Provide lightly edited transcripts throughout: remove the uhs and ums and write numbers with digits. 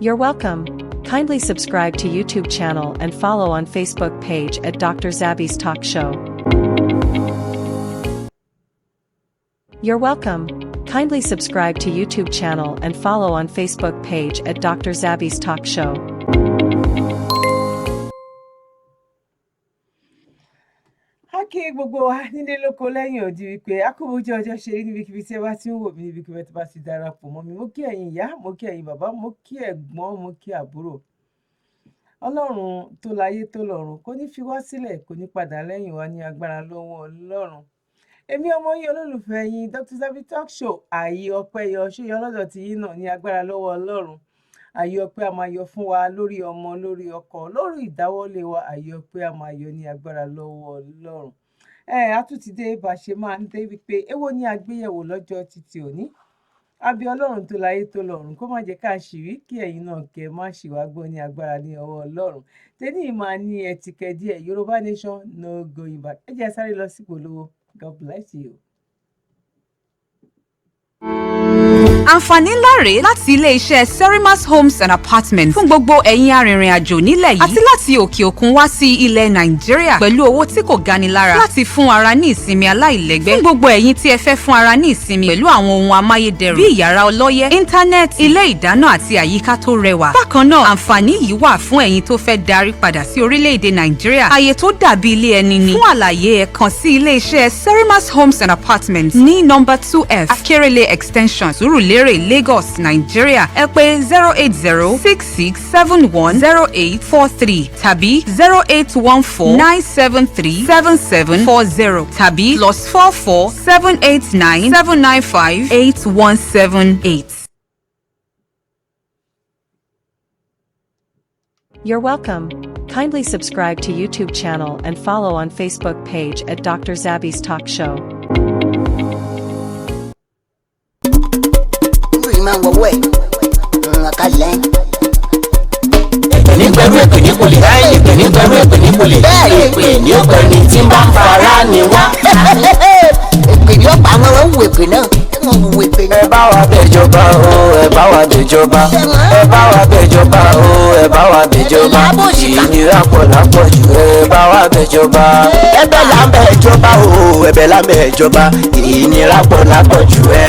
You're welcome. Kindly subscribe to YouTube channel and follow on Facebook page at Dr. Zabby's Talk Show. You're welcome. Kindly subscribe to YouTube channel and follow on Facebook page at Dr. Zabby's Talk Show. Kí gbogbo wa nílé lóko lẹ́yìn òdì wípé akóbójú ọjọ́ ṣe rí níbikíbi tí ẹ bá ti ń wò mí níbikíbi tí ẹ bá ti darapọ̀ mọ́ mi. Mo kí ẹ̀yin ìyá, mo kí ẹ̀yin bàbá, mo kí ẹ̀gbọ́n, mo kí àbúrò. Ọlọ́run tó láyé tó lọ́run kò ní fi wá sílẹ̀, kò ní padà lẹ́yìn wa ní agbára lọ́wọ́ Ọlọ́run. Èmi ọmọ yín olólùfẹ́ yín Dr. Zabby Talk Show, ààyè ọpẹ́ yọ ṣó yọ lọ́dọ̀ tí yín náà ní agbára lọ́wọ́ Ọlọ́run. Ààyè ọpẹ́ a máa yọ fún wa lórí ọmọ, lórí ọkọ, lórí ìdáwọ́lé wa. Ààyè ọpẹ́ a máa yọ ní agbára lọ́wọ́ Ọlọ́run. A tún ti dé bá ṣe máa ń dé wípé èwo ni àgbéyẹ̀wò lọ́jọ́ títí òní. Àbí Ọlọ́run tó láyé tó lọ́run kó má jẹ́ ká ṣìwí, kí ẹ̀yin náà kẹ́ má ṣì wá gbọ́ ní agbára ní ọwọ́ Ọlọ́run. Tẹ́ní máa ní ẹ̀tìkẹ́ díẹ̀ Yorùbá Nation no going back. Ẹ jẹ́ sáré lọ sí ìpolówó. God bless you. Àǹfààní ńlá rèé láti ilé-iṣẹ́ Serimas Homes and Apartments fún gbogbo ẹ̀yin arìnrìn-àjò nílẹ̀ yìí àti láti òkè òkun wá sí ilẹ̀ Nàìjíríà pẹ̀lú owó tí kò gani lára láti fún ara ní ìsinmi aláìlẹ́gbẹ́. Fún gbogbo ẹ̀yin tí ẹ fẹ́ fún ara ní ìsinmi pẹ̀lú àwọn ohun amáyédẹrùn bíi ìyàrá ọlọ́yẹ́, íńtánẹ́ẹ̀tì, ilé ìdáná àti àyíká tó rẹwà. Bákan náà, àǹfààní yìí wà fún ẹ̀yin tó fẹ́ darí padà sí orílẹ̀-èdè Nàìjíríà. Ààyè tó dàbí ilé ẹni ni. Fún àlàyé ẹ kàn sí ilé-iṣẹ́ Serimas Homes and Apartments ní nọ́mbà 2F Akérèlé Extension Sùúrùlérè, Lagos, Nigeria. Ẹ pè 08066710843 tàbí 08149737740 tàbí +447897958178. You're welcome. Kindly subscribe to YouTube channel and follow on Facebook page at Dr. Zabby's Talk Show. Máa ń wọ̀wọ́ ẹ̀ àkàlẹ́. Èpè ní pẹ̀lú èpè ní kò lè ráyè, èpè ní pẹ̀lú èpè ní kò lè. Bẹ́ẹ̀ni èpè ní ọ̀pẹ ni tí ń bá ń fara ni wá. Èpè ní ọ̀pọ̀ àwọn ọ̀hún èpè náà tí wọ́n wù èpè náà. Ẹ bá wa bẹ̀jọba o, ẹ bá wa bẹ̀jọba. Ẹ bá wa bẹ̀jọba o, ẹ bá wa bẹ̀jọba. Ìnira pọ̀ lápọ̀jù, ẹ bá wa bẹ̀jọba. Ẹ̀bẹ̀ là ń bẹ̀jọba o, ẹ̀bẹ̀ là ń bẹ̀jọba. Ìnira pọ̀ lápọ̀jù ẹ.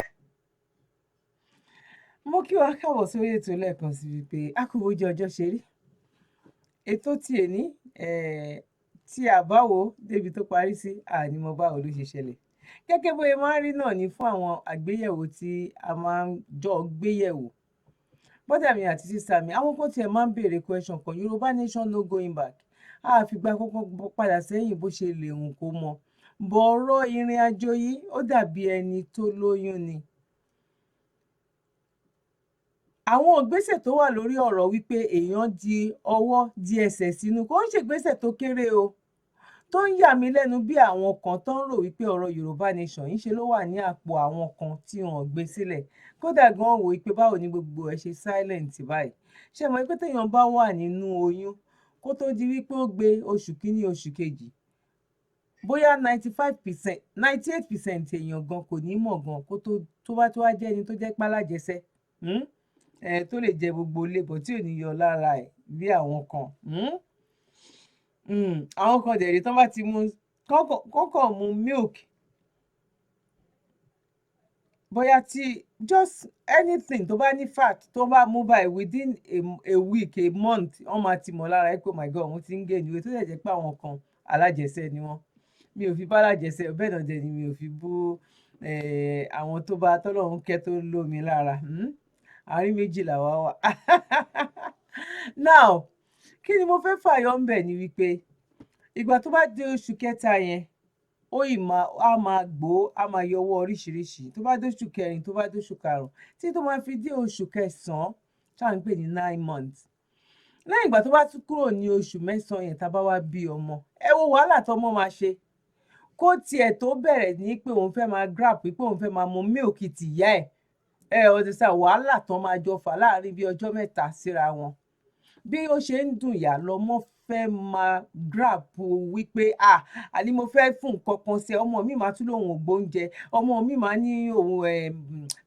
Mo kí wa káàbọ̀ sórí ètò lẹ́ẹ̀kan sí wípé akóbójú ọjọ́ ṣe rí. Ètò tí èní tí àbáwo débi tó parí sí ànímọ̀ báwo ló ṣe ṣẹlẹ̀. Gẹ́gẹ́ bóyá máa ń rí náà ni fún àwọn àgbéyẹ̀wò tí a máa ń jọ gbéyẹ̀wò. Bọ́dà mi àti sísá mi, àwọn kan tiẹ̀ máa ń béèrè question kan Yorùbá Nation no going back. A fi gba kọ́kọ́ padà sẹ́yìn bó ṣe lè hùn kó mọ. Bọ̀ ọ̀rọ̀ ìrìn àjò yìí ó dàbí ẹni tó lóyún ni. Àwọn ìgbésẹ̀ tó wà lórí ọ̀rọ̀ wípé èèyàn di ọwọ́ di ẹsẹ̀ sínú kò ń ṣègbésẹ̀ tó kéré o. Tó ń yà mí lẹ́nu bí àwọn kan tó ń rò wípé ọ̀rọ̀ Yorùbá Nation yìí ṣe ló wà ní àpò àwọn kan tí wọ́n gbé sílẹ̀. Kódà gan wò wípé báwo ni gbogbo ẹ̀ ṣe silent báyìí. Ṣé mọ̀ pé téèyàn bá wà nínú oyún kó tó di wípé ó gbé oṣù kìíní oṣù kejì, bóyá 95%, 98% èèyàn gan kò ní mọ̀ gan kó tó bá tó wá jẹ́ ẹni tó jẹ́ pálájẹsẹ́. Tó lè jẹ gbogbo lébọ̀ tí ò ní yọ lára ẹ̀ bí àwọn kan. Àwọn kan dẹ̀ rí tán bá ti mu kọ́kọ́ mu milk, bóyá tí just anything tó bá ní fat tó bá mú báyìí within a week, a month wọ́n máa ti mọ̀ lára ẹ̀ pé oh my God mo ti ń gain weight. Tó dẹ̀ jẹ́ pé àwọn kan alájẹsẹ́ ni wọ́n. Mi ò fi bá alájẹsẹ́ bẹ́ẹ̀ náà dẹ̀ ni mi ò fi bú àwọn tó bá tọ́lọ́run kẹ́ tó lómi lára. Àárín méjì làwa wà. Now kí ni mo fẹ́ fàyọ ń bẹ̀ ni wípé ìgbà tó bá dé oṣù kẹta yẹn á máa gbó á máa yọwọ́ oríṣiríṣi. Tó bá dé oṣù kẹrin, tó bá dé oṣù karùn-ún tí tó máa fi dé oṣù kẹsàn-án tá à ń pè ní 9 months. Lẹ́yìn ìgbà tó bá tún kúrò ní oṣù mẹ́sàn-án yẹn tá bá wá bí ọmọ, ẹ wo wàhálà tọmọ máa ṣe. Kó tiẹ̀ tó bẹ̀rẹ̀ ní pé òun fẹ́ máa grab pé òun fẹ́ máa mu milk tìyá ẹ̀. Ọdún sá wàhálà tán máa jọ fà láàrin bí ọjọ́ mẹ́ta síra wọn. bí ó ṣe ń dùn ìyá lọ́mọ fẹ́ máa grab wípé àní mo fẹ́ fún nǹkan kan sí ọmọ mi máa tún lóun ò gbóúnjẹ, ọmọ mi máa ní òun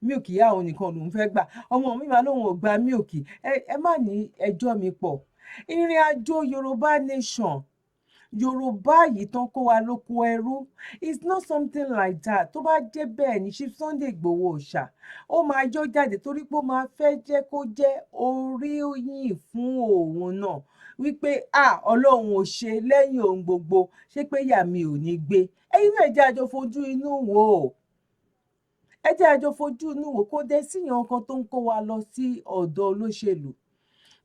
mílìkì ìyá òun nìkan lòun fẹ́ gbà, ọmọ mi máa lóun ò gba mílìkì. Ẹ má ní ẹjọ́ mi pọ̀. Ìrìn àjò Yorùbá nation, Yorùbá yìí tán kó wa lóko ẹrú, it's not something like that. Tó bá jẹ́ bẹ́ẹ̀ ni Chief Sunday Igboho Òòṣà ó máa yọ jáde torí pé ó máa fẹ́ jẹ́ kó jẹ́ oríyìn fún òun náà wípé Ọlọ́run ò ṣe lẹ́yìn ohun gbogbo, ṣé pé ìyá mi ò ní gbé. Ẹ̀yin náà ẹ jẹ́ àjọ fojú inú wò ó, ẹ jẹ́ àjọ fojú inú wò, kó dé síyàn kan tó ń kó wa lọ sí ọ̀dọ̀ olóṣèlú.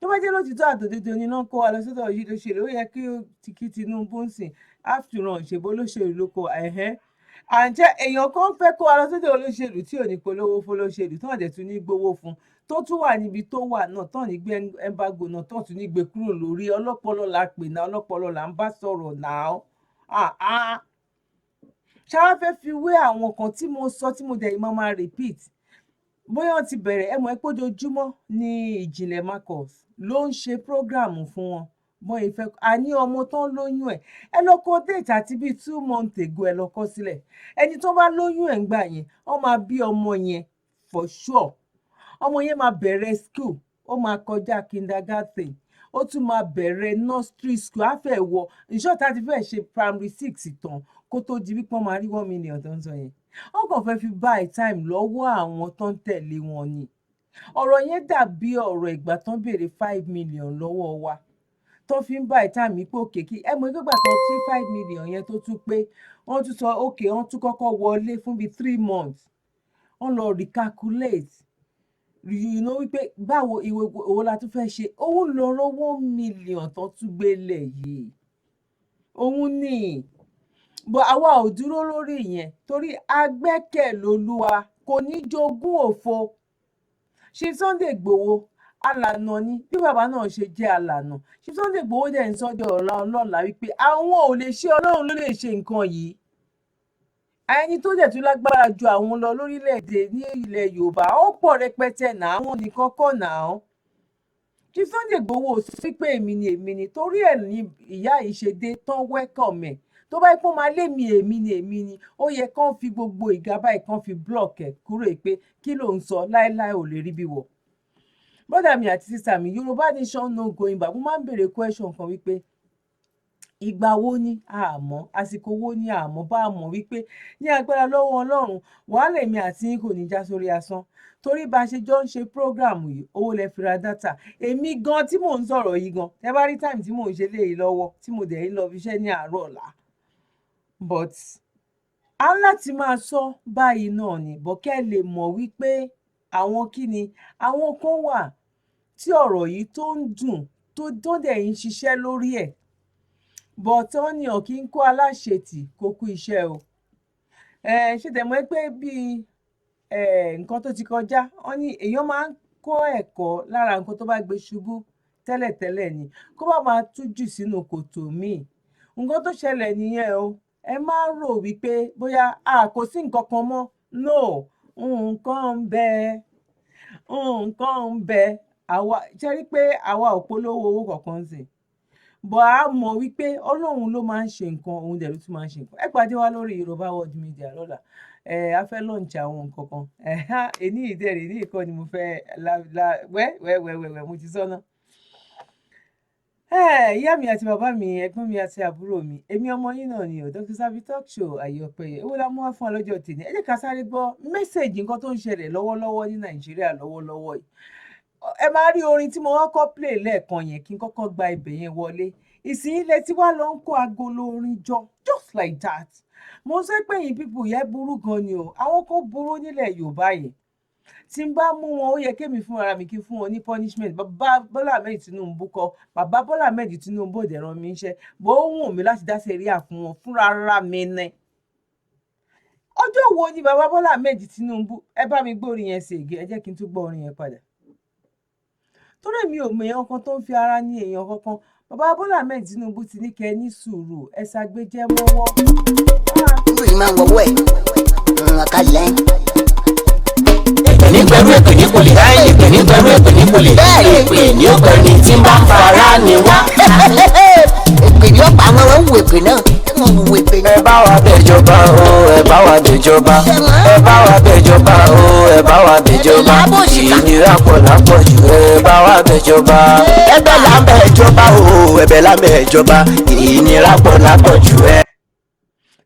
Tó bá jẹ́ lótìtọ́ àtòdodo ni náà kó wa lọ sọ́dọ̀ yìí lóṣèlú, ó yẹ kí Tinubu ń sìn after all ṣèbó olóṣèlú ló kó àǹjẹ́ èèyàn kan fẹ́ kó wa lọ sọ́dọ̀ olóṣèlú tí ò ní polówó fún olóṣèlú tán dẹ̀ tún ní gbowó fún, tó tún wà níbi tó wà náà tán ní gbé embargo náà tán tún ní gbé kúrò lórí. Ọlọ́pọlọ la pè náà, ọlọ́pọlọ là ń bá sọ̀rọ̀ náà. Ṣáá fẹ́ fi wé àwọn kan tí mo sọ tí mo dẹ̀ yìí máa repeat. Bóyá wọ́n ti bẹ̀rẹ̀ ẹ mọ̀ ẹ́ pé ojoojúmọ́ ni Ìjìnlẹ̀ Marcus ló ń ṣe program fún wọn. Bọ́n ìfẹ́ àní ọmọ tán lóyún ẹ̀, ẹ lọ kọ date àti bíi 2 months ago ẹ lọ kọ sílẹ̀. Ẹni tó bá lóyún ẹ̀ ń gbà yẹn, wọ́n máa bí ọmọ yẹn for sure. Ọmọ yẹn máa bẹ̀rẹ̀ school, ó máa kọjá kindergarten, ó tún máa bẹ̀rẹ̀ nursery school, á fẹ́ wọ ìṣọ́ta ti fẹ́ ṣe primary 6 tán kó tó di wípé wọ́n máa rí 1 million tó ń sọ yẹn. Wọ́n kàn fẹ́ fi buy time lọ́wọ́ àwọn tó ń tẹ̀lé wọn ni. Ọ̀rọ̀ yẹn dàbí ọ̀rọ̀ ìgbà tán béèrè 5 million lọ́wọ́ wa tó fi ń buy time pé òkè kí ẹ mọ̀ nígbà tó tí 5 million yẹn tó tún pé wọ́n tún sọ òkè wọ́n tún kọ́kọ́ wọlé fún bíi 3 months. Wọ́n lọ recalculate wípé báwo ìwé owó la tún fẹ́ ṣe. Òun lọ rọ 1 million tó tún gbélé yìí, òun ni. But àwa ò dúró lórí ìyẹn torí agbẹ́kẹ̀lólúwa kò ní jogún òfo. Chief Sunday Igboho alànà ni bí bàbá náà ṣe jẹ́ alànà. Chief Sunday Igboho dẹ̀ ń sọ́jọ́ ọlọ́la wípé àwọn ò lè ṣe, Ọlọ́run ló lè ṣe nǹkan yìí. Ẹni tó dẹ̀ tún lágbára ju àwọn lọ lórílẹ̀‐èdè ní ilẹ̀ Yorùbá ó pọ̀ rẹpẹtẹ náà, àwọn nìkan kọ́ náà. Chief Sunday Igboho sí pé èmi ni torí ẹ̀ ní ìyá yìí ṣe dé tán welcome ẹ̀. Tó bá pọ́n máa lé mi èmi ni ó yẹ kán fi gbogbo ìgàbá ẹ̀ kán fi block ẹ̀ kúrò pé kí ló ń sọ láéláé ò lè rí bí wọ̀. Brother mi àti sister mi, Yorùbá nation no going back. Mo máa ń béèrè question kan wípé ìgbà wo ni àmọ́, àsìkò wo ni àmọ́ bá mọ̀ wípé ní agbára lọ́wọ́ Ọlọ́run wàhálà èmi àti yín kò ní já sórí asán. Torí bá a ṣe jọ ń ṣe program yìí owó lẹ fi ra data. Èmi gan tí mò ń sọ̀rọ̀ yìí gan, ẹ bá rí time tí mò ń ṣe léyìí lọ́wọ́ tí mo dẹ̀ ń lọ fi iṣẹ́ ní àárọ̀ ọ̀la. But a ń láti máa sọ báyìí náà ni bọ́kẹ́ lè mọ̀ wípé àwọn kíni àwọn kan wà tí ọ̀rọ̀ yìí tó ń dùn tó dẹ̀ ń ṣiṣẹ́ lórí ẹ̀. But wọ́n ní ọ̀kí ń kó aláṣetì kó kú iṣẹ́ o. Ṣé tẹ̀ mọ́ pé bíi nǹkan tó ti kọjá wọ́n ní èèyàn máa ń kọ́ ẹ̀kọ́ lára nǹkan tó bá gbé ṣubú tẹ́lẹ̀tẹ́lẹ̀ ni kó bá máa tú jù sínú kòtò míì. Nǹkan tó ṣẹlẹ̀ nìyẹn o. Ẹ má rò wípé bóyá kò sí nǹkan kan mọ́. No, nǹkan ń bẹ. Àwa ṣe rí pé àwa ò polówó owó kankan sí. Bọ̀ a mọ̀ wípé Ọlọ́run ló máa ń ṣe nǹkan, òun dẹ̀ ló tún máa ń ṣe nǹkan. Ẹ pàdé wa lórí Yorùbá World Media lọ́la. A fẹ́ launch àwọn nǹkan kan. Èní ìdẹ̀rẹ̀ ní ìkọ́ ni mo fẹ́ wẹ́ mo ti sọ́nà. Ìyá mi àti bàbá mi, ẹ̀gbọ́n mi àti àbúrò mi, èmi ọmọ yín náà ni o, Dr. Zabby Talk Show Ayé Ọpẹ́yẹ. Owó la mú wá fún wa lọ́jọ́ tèmi. Ẹ jẹ́ ká sáré gbọ́ mẹ́sẹ̀gì nǹkan tó ń ṣẹlẹ̀ lọ́wọ́lọ́wọ́ ní Nàìjíríà lọ́wọ́lọ́wọ́ yìí. Ẹ máa rí orin tí mo kọ́kọ́ play lẹ́ẹ̀kan yẹn kí n kọ́kọ́ gba ibẹ̀ yẹn wọlé. Ìsìn ilẹ̀ tí wàá lọ ń kó agolo orin jọ just like that. Mo sọ pé yín people yẹn burú gan ni o. Àwọn kan burú nílẹ̀ Yorùbá yẹn. Tí n bá mú wọn ó yẹ kémi fún ara mi kí n fún wọn ní punishment. Bàbá Bọ́lá Ahmed Tinubu kọ́, bàbá Bọ́lá Ahmed Tinubu ò dẹ̀ rán mi iṣẹ́. Bó wùn mí láti dá sẹ́ríà fún wọn fúnra ara mi ní. Ọjọ́ wo ni bàbá Bọ́lá Ahmed Tinubu? Ẹ bá mi gbórin yẹn ṣe ègé, ẹ jẹ́ kí n tún gbọ́ orin yẹn padà. Torí mi ò mọ èèyàn kan tó ń fi ara ní èèyàn kankan. Bàbá Bọ́lá Ahmed Tinubu ti ní kẹ́ ní sùúrù, ẹ ṣàgbéjẹ́ mọ́wọ́. Ìlú máa ń wọ̀wọ́ ẹ̀, ọ̀kadì lẹ́yìn. Nígbà pẹ̀lú èpè ní kùlé. Èpè ní pẹ̀lú èpè ní kùlé. Èpè ní ó pẹ̀lú tí ń bá fara ni wá. èpè yóò pa àwọn wọn wù èpè náà wọn wù èpè náà. Ẹ bá wa bẹ̀jọba o, ẹ bá wa bẹ̀jọba. Ẹ bá wa bẹ̀jọba o, ẹ bá wa bẹ̀jọba. Ìnira pọ̀ lápọ̀jù, ẹ bá wa bẹ̀jọba. Ẹ̀bẹ̀ là ń bẹ̀jọba o, ẹ̀bẹ̀ là ń bẹ̀jọba. Ìnira pọ̀ lápọ̀jù ẹ.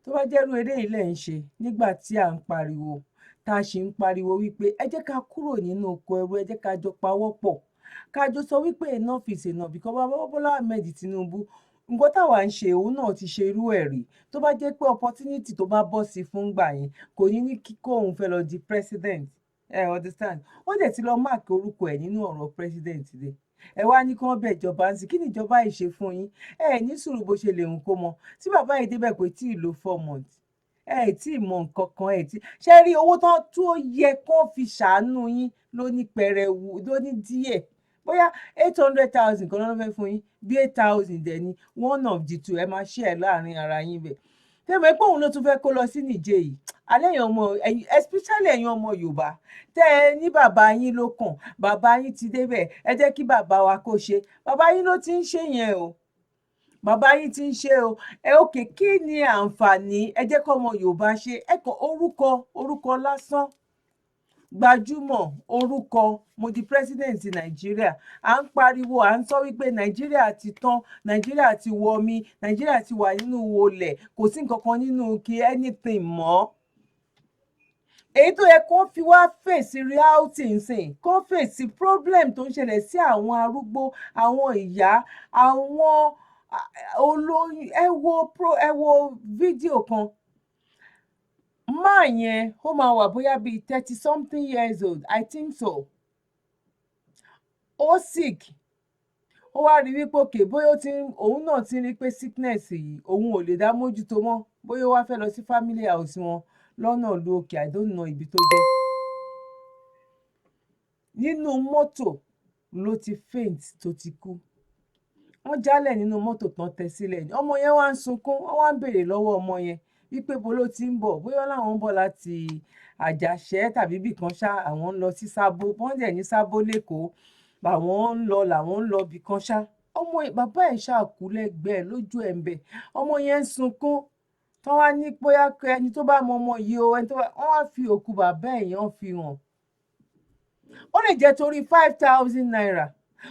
tó bá jẹ́rú eré ilẹ̀ ń ṣe nígbà tí à ń pariwo tá a ṣì ń pariwo wípé ẹ jẹ́ ká kúrò nínú oko ẹrú, ẹ jẹ́ ká jọ pawọ́pọ̀ ká jọ sọ wípé enough is enough because bàbá Bọ́lá Ahmed Tinubu nǹkan táwa ń ṣe òun náà ti ṣe irú ẹ̀ rí. Tó bá jẹ́ pé opportunity tó bá bọ́ sí fún gbà yẹn kò ní ní kíkó òun fẹ́ lọ di president, understand, wọ́n dẹ̀ ti lọ máàkì orúkọ ẹ̀ nínú ọ̀rọ̀ president dé. Ẹ wá ní kí wọ́n bẹ̀ ìjọba ń sìn, kí ni ìjọba yìí ṣe fún yín? Ẹ ní sùúrù bó ṣe lè hùn kó mọ tí bàbá yìí débẹ̀ kò tí ì lo 4 months, ẹ tí ì mọ nǹkan kan, ẹ tí ṣe rí owó tán tó yẹ kó fi ṣàánú yín ló ní pẹrẹwu, ló ní díẹ̀, bóyá 800,000 kan ló fẹ́ fún yín, bí 8,000 dẹ̀ ni one of the two ẹ máa share láàrin ara yín bẹ̀. Tẹ́mọ̀ pé òun ló tún fẹ́ kó lọ sí Nìjẹ̀ yìí, alẹ́ èèyàn ọmọ ẹ̀yin especially ẹ̀yin ọmọ Yorùbá tẹ́ ẹ ní bàbá yín ló kàn, bàbá yín ti débẹ̀, ẹ jẹ́ kí bàbá wa kó ṣe. Bàbá yín ló ti ń ṣe yẹn o, bàbá yín ti ń ṣe o. Òkè kí ni àǹfààní ẹ jẹ́ kó ọmọ Yorùbá ṣe? Ẹ kàn orúkọ lásán, gbajúmọ̀ orúkọ, mo di president Nàìjíríà, à ń pariwo, à ń sọ wípé Nàìjíríà ti tán, Nàìjíríà ti wọmi, Nàìjíríà ti wà nínú wọlẹ̀, kò sí nǹkan kan nínú kí anything mọ́. Èyí tó yẹ kó fi wá fèsì reality nsìn, kó fèsì problem tó ń ṣẹlẹ̀ sí àwọn arúgbó, àwọn ìyá, àwọn olóyún. Ẹ wo fídíò kan, máa yẹn ó máa wà bóyá bíi 30 something years old, I think so. Ó sick, ó wá rí wípé òkè bóyá òun náà ti rí pé sickness yìí òun ò lè dá mójútó mọ́, bóyá ó wá fẹ́ lọ sí family house wọn lọ́nà ìlú òkè, I don't know ibi tó jẹ́. Nínú mọ́tò ló ti faint tó ti kú. Wọ́n jálẹ̀ nínú mọ́tò tán tẹ sílẹ̀. Ọmọ yẹn wá ń sunkún, wọ́n wá ń béèrè lọ́wọ́ ọmọ yẹn wípé bo ló ti ń bọ̀, bóyá láwọn ń bọ̀ láti Àjàṣẹ́ tàbí ibì kan ṣá, àwọn ń lọ sí Sábó, wọ́n dẹ̀ ní Sábó lẹ́kọ̀ọ́, làwọn ń lọ ibì kan ṣá. Bàbá ẹ̀ ṣàkú lẹ́gbẹ̀ẹ́ lójú ẹ̀ ń bẹ̀, ọmọ yẹn ń sunkún. Tán wá ní bóyá ẹni tó bá mọ ọmọ yìí o, wọ́n wá fi òkú bàbá ẹ̀ yẹn fi hàn. Ó lè jẹ́ torí 5,000 naira,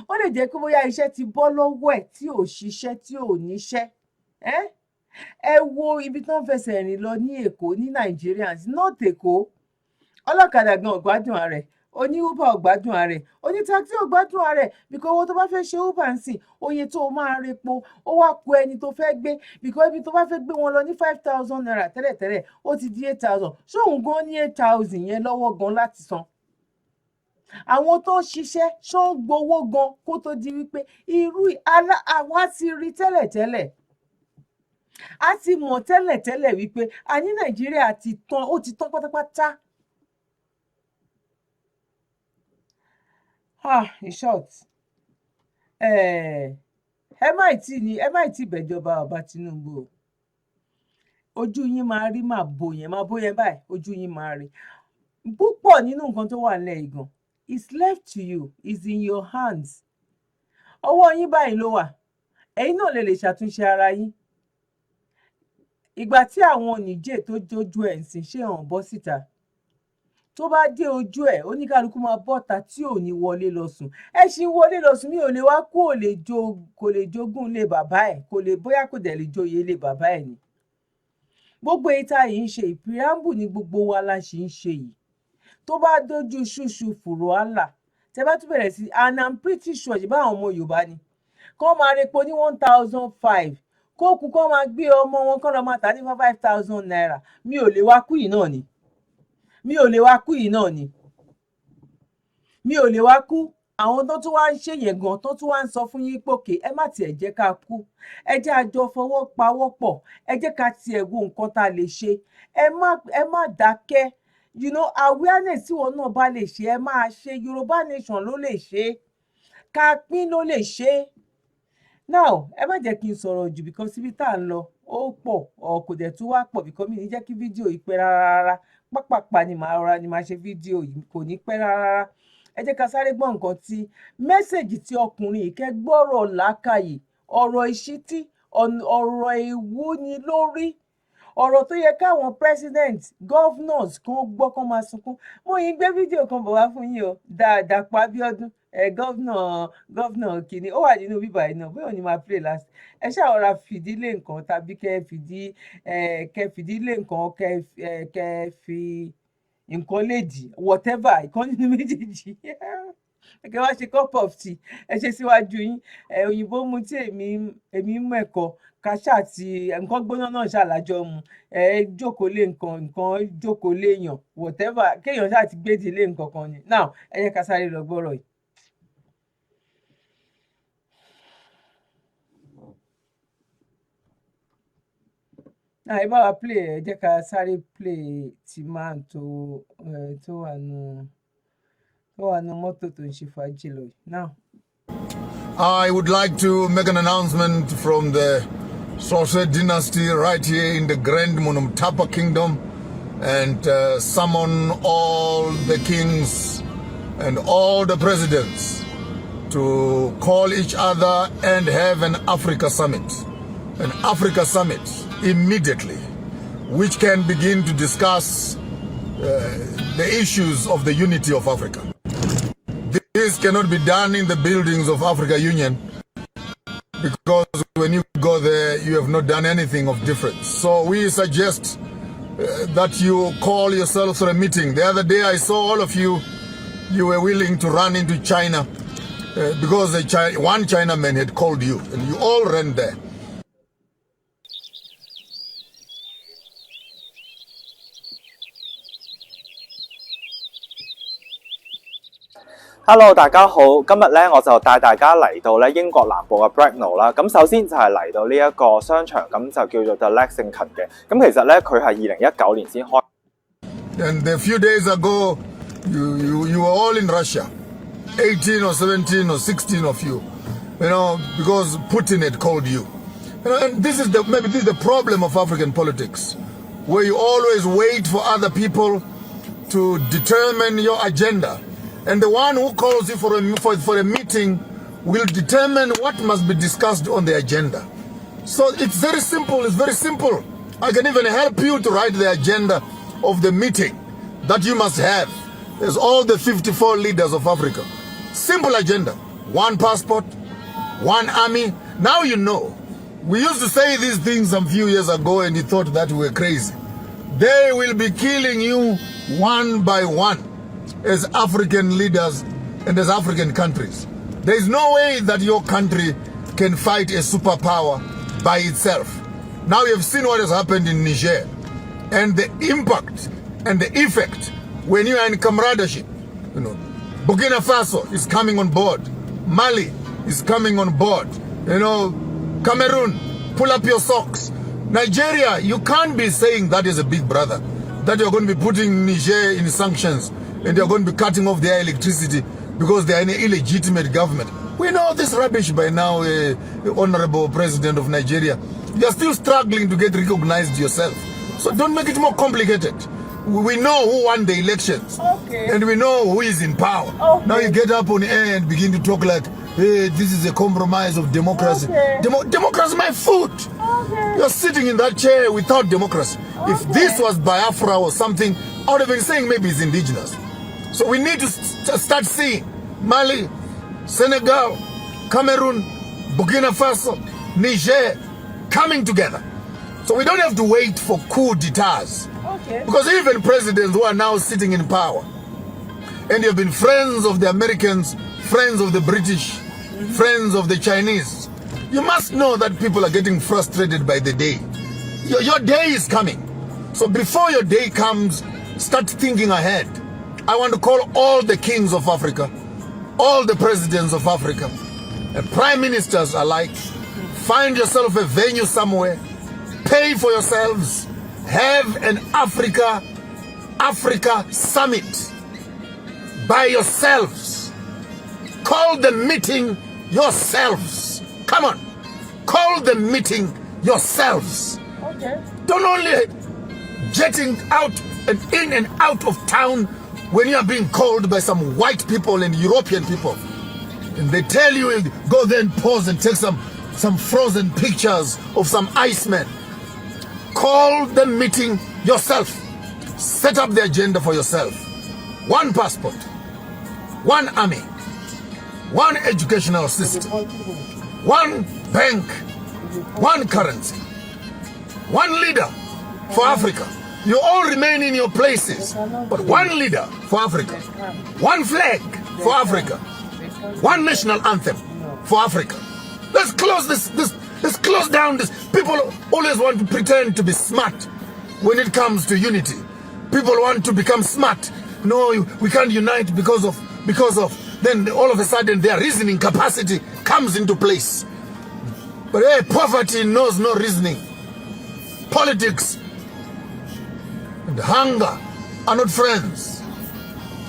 ó lè jẹ́ pé bóyá iṣẹ́ ti bọ́ lọ́wọ́ ẹ̀ tí ò ṣiṣẹ́, tí ò níṣẹ́. Ẹ wo ibi tó ń fẹsẹ̀ rìn lọ ní Èkó, ní Nàìjíríà, not Èkó. Ọlọ́kadà gan ò gbádùn ara ẹ̀, oní Uber ò gbádùn ara ẹ̀, oní taxi ò gbádùn ara ẹ̀, because owó tó bá fẹ́ ṣe Uber ń sìn, oye tó máa repo, ó wá ku ẹni tó fẹ́ gbé, because ibi tó bá fẹ́ gbé wọn lọ ní 5,000 naira tẹ́lẹ̀tẹ́lẹ̀, ó ti di 8,000. Ṣóun gan ní 8,000 yẹn lọ́wọ́ gan láti san? Àwọn tó ń ṣiṣẹ́ ṣó ń gbowó gan kó tó di wípé àwa ti rí tẹ́lẹ̀tẹ́lẹ̀, a ti mọ̀ tẹ́lẹ̀tẹ́lẹ̀ wípé a ní Nàìjíríà ti tán, ó ti tán pátápátá. In short, ẹ má tí bẹ̀jọba bàbá Tinubu o. Ojú yín máa rí màbo yẹn báyìí, ojú yín máa rí. Púpọ̀ nínú nǹkan tó wà nílẹ̀ ìgàn, it's left to you, it's in your hands. Ọwọ́ yín báyìí ló wà, ẹ̀yin náà lè ṣàtúnṣe ara yín. Ìgbà tí àwọn Nìjẹ̀ tó jójú ẹ̀ ń sìn ṣé hàn bọ́ síta, tó bá dé ojú ẹ̀ oníkálukú máa bọ́ta tí ò ní wọlé lọ sùn. Ẹ ṣì ń wọlé lọ sùn, mi ò lè wá kú, kò lè jogún ilé bàbá ẹ̀, bóyá kò dẹ̀ lè joyè ilé bàbá ẹ̀ ni. Gbogbo ìta yìí ń ṣe preamble ní gbogbo wa la ṣì ń ṣe yìí. Tó bá dójú ṣùṣù fùrọ̀ àlà, tẹ bá tún bẹ̀rẹ̀ sí, and I'm pretty sure ṣe báwọn ọmọ Yorùbá ni, kọ́ máa repo ní 1,500, kókù kọ́ máa gbé ọmọ wọn kọ́ lọ máa tà ní 5,000 naira. Mi ò lè wá kú yìí náà ni. Mi ò lè wá kú. Àwọn tó tún wá ń ṣe yẹn gan, tó tún wá ń sọ fún yín pòkè, ẹ má tiẹ̀ jẹ́ ká kú, ẹ jẹ́ àjọ fọwọ́ pawọ́pọ̀, ẹ jẹ́ ká tiẹ̀ wo nǹkan tá a lè ṣe. Ẹ má dákẹ́, awareness tí wọn náà bá lè ṣe, ẹ máa ṣe. Yorùbá nation ló lè ṣe, ká pín ló lè ṣe. Now ẹ má jẹ́ kí n sọ̀rọ̀ jù because ibi tá à ń lọ ó pọ̀, kò dẹ̀ tún wá pọ̀ because mi ní jẹ́ kí fídíò yìí pẹ́ rárá. pápápá ni màá rọra ni màá ṣe fídíò yìí kò ní pẹ́ rárá. Ẹ jẹ́ ká sáré gbọ́ nǹkan tí mẹ́sẹ̀gì tí ọkùnrin yìí kẹ́ gbọ́rọ̀ làákàyè, ọ̀rọ̀ ìṣítí, ọ̀rọ̀ ìwúni lórí, ọ̀rọ̀ tó yẹ káwọn president governors kan gbọ́ kán máa sunkún. Mo yín gbé fídíò kan bọ̀ wá fún yín o, Dàpọ̀ Abíọ́dún gọ́vnà kìíní ó wà nínú bíbá yìí náà bóyá òní máa play last. Ẹ ṣàrọ̀ra fìdílé nǹkan tàbí kẹ́ fìdílé nǹkan kẹ́ fi nǹkan léjì whatever ìkan nínú méjèèjì kẹ́ wá ṣe cup of tea ẹ ṣe síwájú yín. Òyìnbó mu tí èmi mú ẹ̀kọ́ kàṣà àti nǹkan gbóná náà ṣàlàjọ mu. Jókòó lé nǹkan jókòó lé èèyàn whatever kéèyàn ṣáà ti gbédìí lé nǹkan kan ni. Now ẹ jẹ́ ká sáré lọ gbọ́rọ̀ yìí. Ẹ bá wa play ẹ jẹ́ ká sáré play ti máa tó wà nù mọ́tò tó ń ṣe fàájì lọ yìí. Now. I would like to make an announcement from the Sose dynasty right here in the Grand Monumtapa Kingdom and summon all the kings and all the presidents to call each other and have an Africa summit immediately, which can begin to discuss the issues of the unity of Africa. This cannot be done in the buildings of Africa Union because when you go there, you have not done anything of difference. So we suggest that you call yourselves for a meeting. The other day I saw all of you were willing to run into China because one Chinaman had called you and you all ran there. Hello， 大家好，今日咧我就帶大家嚟到咧英國南部嘅 Bracknell 啦。咁首先就係嚟到呢一個商場，咁就叫做 The Lexington 嘅。咁其實咧佢係2019年先開。And a few days ago, you were all in Russia, 18 or 17 or 16 of you, because Putin had called you. And this is maybe the problem of African politics, where you always wait for other people to determine your agenda. And the one who calls you for a meeting will determine what must be discussed on the agenda. So it's very simple. It's very simple. I can even help you to write the agenda of the meeting that you must have. There's all the 54 leaders of Africa. Simple agenda. One passport, one army. Now you know. We used to say these things some few years ago and you thought that we were crazy. They will be killing you one by one as African leaders and as African countries. There is no way that your country can fight a superpower by itself. Now you have seen what has happened in Niger and the impact and the effect when you are in camaraderie. Burkina Faso is coming on board. Mali is coming on board. Cameroon, pull up your socks. Nigeria, you can't be saying that is a big brother, that you're going to be putting Niger in sanctions and they're going to be cutting off their electricity because they're an illegitimate government. We know this rubbish by now, Honorable President of Nigeria. You're still struggling to get recognized yourself. So don't make it more complicated. We know who won the elections. Okay. And we know who is in power. Okay. Now you get up on air and begin to talk like, hey, this is a compromise of democracy. Okay. Democracy, my foot. Okay. You're sitting in that chair without democracy. Okay. If this was Biafra or something, I would have been saying maybe it's indigenous. So we need to start seeing Mali, Senegal, Cameroon, Burkina Faso, Niger coming together. So we don't have to wait for coup d'etats. Okay. Because even presidents who are now sitting in power, and you've been friends of the Americans, friends of the British, friends of the Chinese, you must know that people are getting frustrated by the day. Your day is coming. So before your day comes, start thinking ahead. I want to call all the kings of Africa, all the presidents of Africa, and prime ministers alike. Find yourself a venue somewhere, pay for yourselves, have an Africa summit by yourselves. Call the meeting yourselves. Come on, call the meeting yourselves. Okay. Don't only jetting out and in and out of town when you are being called by some white people and European people. And they tell you, go there and pause and take some frozen pictures of some icemen. Call the meeting yourself. Set up the agenda for yourself. One passport, one army, one educational system, one bank, one currency, one leader for Africa. You all remain in your places, but one leader for Africa, one flag for Africa, one national anthem for Africa. Let's close let's close down this. People always want to pretend to be smart when it comes to unity. People want to become smart. No, we can't unite because of then all of a sudden their reasoning capacity comes into place. But hey, poverty knows no reasoning. Politics and hunger are not friends.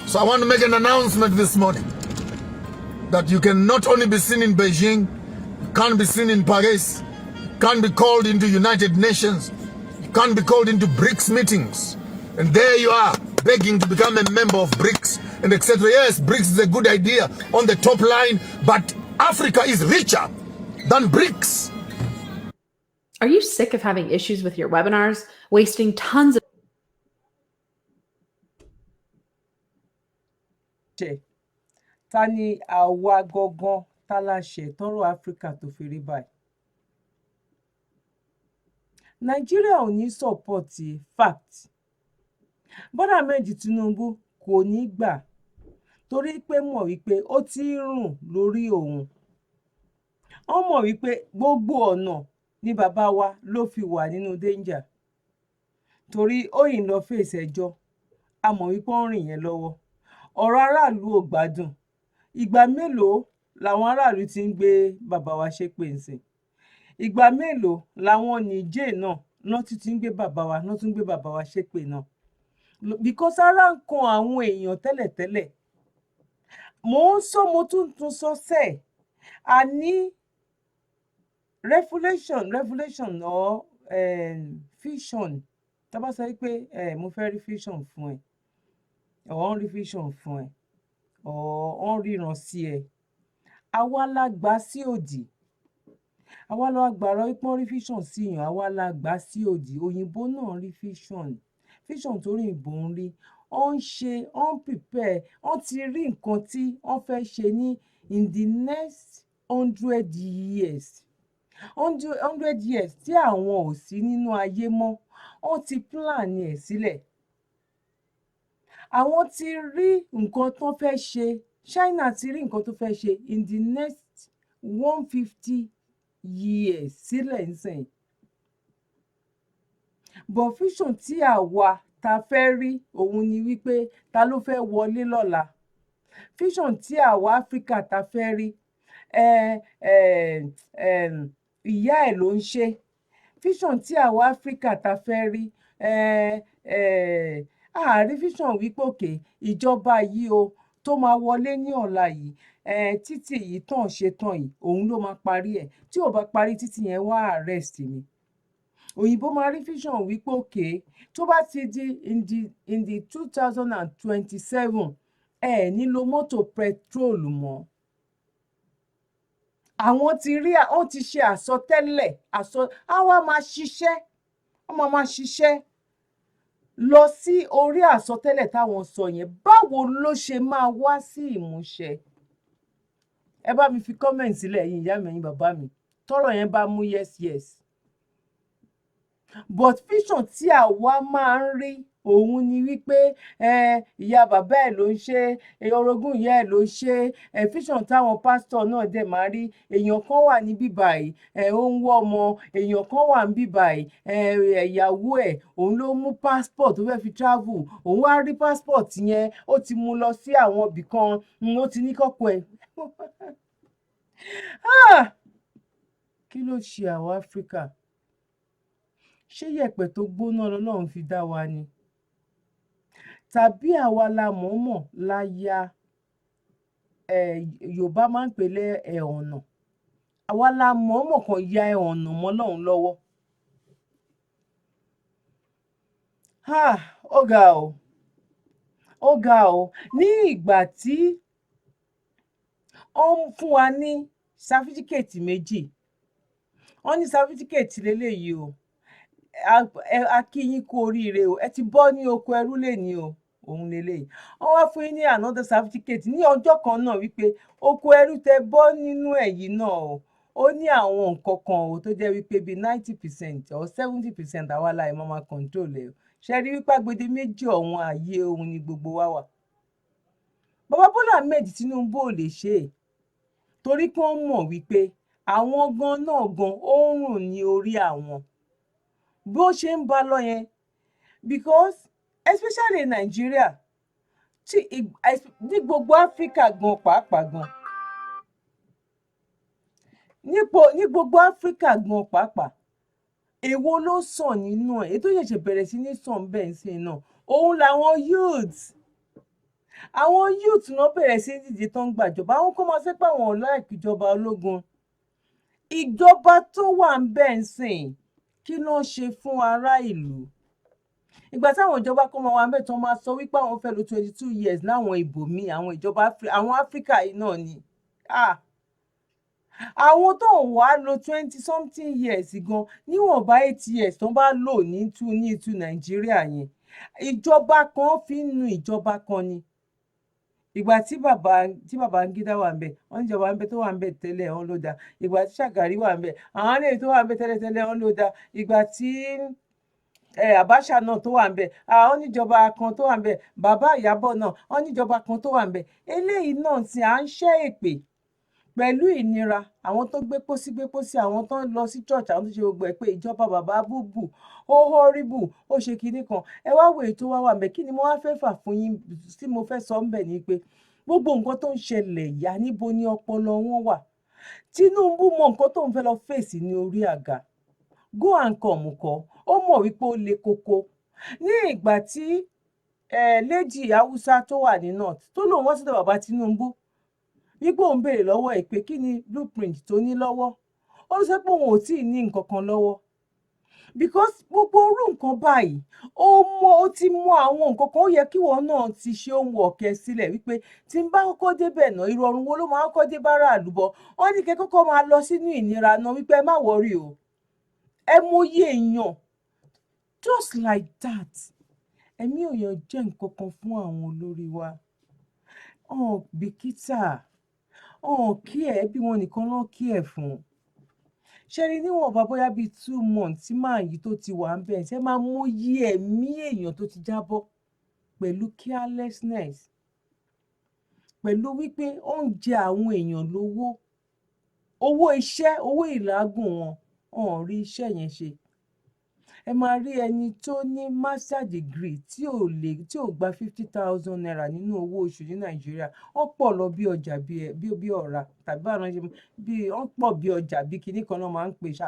So I want to make an announcement this morning that you can not only be seen in Beijing, you can't be seen in Paris, you can't be called into United Nations, you can't be called into BRICS meetings. And there you are, begging to become a member of BRICS and etc. Yes, BRICS is a good idea on the top line, but Africa is richer than BRICS. Are you sick of having issues with your webinars, wasting tons of ta ni àwa gangan tá láṣẹ tọ́rọ̀ Áfíríkà tó fi rí báyìí? Nàìjíríà ò ní sọ́pọ̀tì fact. Bọ́lá Ahmed Tinubu kò ní gbà torí pé mọ̀ wípé ó ti ń rùn lórí òun. Ó mọ̀ wípé gbogbo ọ̀nà ni bàbá wa ló fi wà nínú danger. Torí ó yìn lọ fèsì ẹjọ́, a mọ̀ wípé ó ń rìn yẹn lọ́wọ́. Ọ̀rọ̀ aráàlú ò gbádùn. Ìgbà mélòó làwọn aráàlú ti ń gbé bàbá wa ṣépè ńsìn? Ìgbà mélòó làwọn Nìjẹ̀ náà ti ń gbé bàbá wa ṣépè náà? Because ara ń kan àwọn èèyàn tẹ́lẹ̀tẹ́lẹ̀. Mo tún sọ sẹ́ẹ̀, a ní revelation or vision. Tá bá sọ pé mo fẹ́ rí vision fún ẹ, or rí vision fún ẹ, or ríran sí ẹ. Àwa la gbà sí òdì. Àwa la gbàrọ̀ pé wọ́n rí vision sí yàn, àwa la gbà sí òdì. Òyìnbó náà rí vision tó òyìnbó ń rí. Wọ́n ń ṣe, wọ́n ń prepare, wọ́n ti rí nǹkan tí wọ́n fẹ́ ṣe ní in the next 100 years. 100 years tí àwọn ò sí nínú ayé mọ́, wọ́n ti plan ẹ̀ sílẹ̀. Àwọn ti rí nǹkan tó fẹ́ ṣe, China ti rí nǹkan tó fẹ́ ṣe in the next 150 years sílẹ̀ ńsìn. But vision tí àwa ta fẹ́ rí òun ni wípé ta ló fẹ́ wọlé lọ́la. Vision tí àwa Áfíríkà ta fẹ́ rí, ìyá ẹ̀ ló ń ṣe. Vision tí àwa Áfíríkà ta fẹ́ rí, àárí vision wípé òkè ìjọba yìí o tó máa wọlé ní ọ̀la yìí, títì yìí tàn ṣe tàn yìí, òun ló máa parí ẹ̀. Tí ò bá parí títì yẹn, wá arrest mi. Òyìnbó máa rí vision wípé òkè tó bá ti di in the 2027 nílò mọ́tò petrol mọ́. Àwọn ti rí, ó ti ṣe àsọtẹ́lẹ̀, àwa máa ṣiṣẹ́, wọ́n máa ṣiṣẹ́ lọ sí orí àsọtẹ́lẹ̀ táwọn sọ yẹn. Báwo ló ṣe máa wá sí ìmúṣẹ? Ẹ bá mi fi comment sílẹ̀, ẹ̀yin ìyá mi, ẹ̀yin bàbá mi, tọ́rọ̀ yẹn bá mú yes. But vision tí àwa máa ń rí òun ni wípé ìyá bàbá ẹ̀ ló ń ṣe, orogún ìyá ẹ̀ ló ń ṣe. Vision táwọn pásítọ̀ náà dẹ̀ máa rí, èèyàn kan wà níbí báyìí, ó ń wọ́ ọmọ, èèyàn kan wà níbí báyìí, ìyàwó ẹ̀ òun ló mú passport tó fẹ́ fi travel, òun wá rí passport yẹn, ó ti mú lọ sí àwọn ibì kan, ó ti ní kọ́kọ́ ẹ̀. Kí ló ṣe àwọn Áfíríkà? Ṣé yẹ̀pẹ̀ tó gbóná lọ́lọ́run fi dá wa ni? Tàbí àwa la mọ̀ọ́mọ̀ la ya, Yorùbá máa ń pè lé ẹ̀họ̀nà. Àwa la mọ̀ọ́mọ̀ kan ya ẹ̀họ̀nà mọ́ Ọlọ́run lọ́wọ́. ó ga o ní ìgbà tí ó ń fún wa ní sáfítíkẹ̀tì méjì wọ́n ní sáfítíkẹ̀tì lélẹ́yìí o a kí yín kú oríire o ẹ ti bọ́ ní oko ẹrú lẹ́ni o òun lélẹ́yìí wọ́n wá fún yín ní another certificate ní ọjọ́ kan náà wípé oko ẹrú tẹ bọ́ nínú èyí náà o ó ní àwọn nǹkan kan o tó jẹ́ wípé bíi 90% or 70% àwa la ìmọ̀ máa control ẹ̀ o ṣe rí wípé agbede méjì ọ̀hún ààyè ohun ni gbogbo wa wà. Bàbá Bọ́lá Ahmed Tinubu ò lè ṣe é torí pé wọ́n mọ̀ wípé àwọn gan náà gan ó ń rùn ní orí àwọn bí ó ṣe ń bá lọ yẹn because especially in Nigeria ní gbogbo Africa gan pàápàá gan ní gbogbo Africa gan pàápàá èwo ló sàn nínú ẹ̀ ètò ìṣẹ̀ṣẹ̀ bẹ̀rẹ̀ sí ní sàn bẹ́ẹ̀ sí náà òun làwọn youths náà bẹ̀rẹ̀ sí díje tó ń gbàjọba àwọn kó máa fẹ́ pé àwọn ọ̀la ìjọba ológun ìjọba tó wà ń bẹ̀ ń sìn kí ló ń ṣe fún ará ìlú ìgbà táwọn ìjọba kó máa wà ń bẹ̀ tó máa sọ wípé àwọn fẹ́ lo 22 years láwọn ibòmíì àwọn ìjọba àwọn Áfíríkà yìí náà ni àwọn tó ń wá lo 20-something years gan níwọ̀nba 8 years tó bá lò ní ìtú Nàìjíríà yẹn ìjọba kan fi ń nu ìjọba kan ni ìgbà tí Babangida wà ń bẹ wọn níjọba ń bẹ tó wà ń bẹ tẹ́lẹ̀ wọn ló dá ìgbà tí Shagari wà ń bẹ àwọn àlejò tó wà ń bẹ tẹ́lẹ̀ wọn ló dá ìgbà tí Abacha náà tó wà ń bẹ àwọn níjọba kan tó wà ń bẹ bàbá Ìyábọ̀ náà wọn níjọba kan tó wà ń bẹ eléyìí náà tí à ń ṣẹ́ èpè pẹ̀lú ìnira àwọn tó gbé pósí àwọn tó ń lọ sí church àwọn tó ṣe gbogbo ẹ̀ pé ìjọba bàbá búbù ó horrible ó ṣe kinní kan ẹ wá wo èyí tó wá wà ńbẹ̀ kí ni mo wá fẹ́ fà fún yín tí mo fẹ́ sọ ńbẹ̀ ni pé gbogbo nǹkan tó ń ṣẹlẹ̀ yá níbo ni ọpọlọ wọn wà Tinubu mọ nǹkan tó ń fẹ́ lọ fèsì ní orí àga go and come kọ́ ó mọ̀ wípé ó le koko ní ìgbà tí lady Haúsá tó wà ní north tó lòun wọ́n sí bàbá Tinubu wípé òun béèrè lọ́wọ́ ẹ̀ pé kí ni blueprint tó ní lọ́wọ́ ó sọ pé òun ò tí ì ní nǹkan kan lọ́wọ́ because gbogbo orú nǹkan báyìí ó ti mọ àwọn nǹkan kan ó yẹ kí wọn náà ti ṣe ohun ọ̀kẹ́ sílẹ̀ wípé tí n bá kọ́kọ́ débẹ̀ náà ìrọ̀rùn wo ló máa kọ́kọ́ dé bára àlùbọ̀ wọ́n ní kẹ́ kọ́kọ́ máa lọ sínú ìnira náà wípé ẹ má wọrí o ẹ mọyé èèyàn just like that ẹ̀mí òyàn jẹ́ nǹkan kan fún àwọn olórí wa bìkítà kí ẹ bí wọn nìkan lọ kí ẹ fún ṣẹ́rí níwọ̀nba bóyá bíi 2 months tí máa yìí tó ti wà ń bẹ̀ ṣe máa mú yí ẹ̀mí èèyàn tó ti jábọ́ pẹ̀lú carelessness pẹ̀lú wípé ó ń jẹ àwọn èèyàn lówó owó iṣẹ́ owó ìlágùn wọn rí iṣẹ́ yẹn ṣe ẹ máa rí ẹni tó ní master degree tí ò gba 50,000 naira nínú owó oṣù ní Nàìjíríà wọ́n pọ̀ lọ bí ọjà bí ọ̀rá tàbí àwọn ṣe bí wọ́n pọ̀ bí ọjà bí kinní kan náà máa ń pè ṣá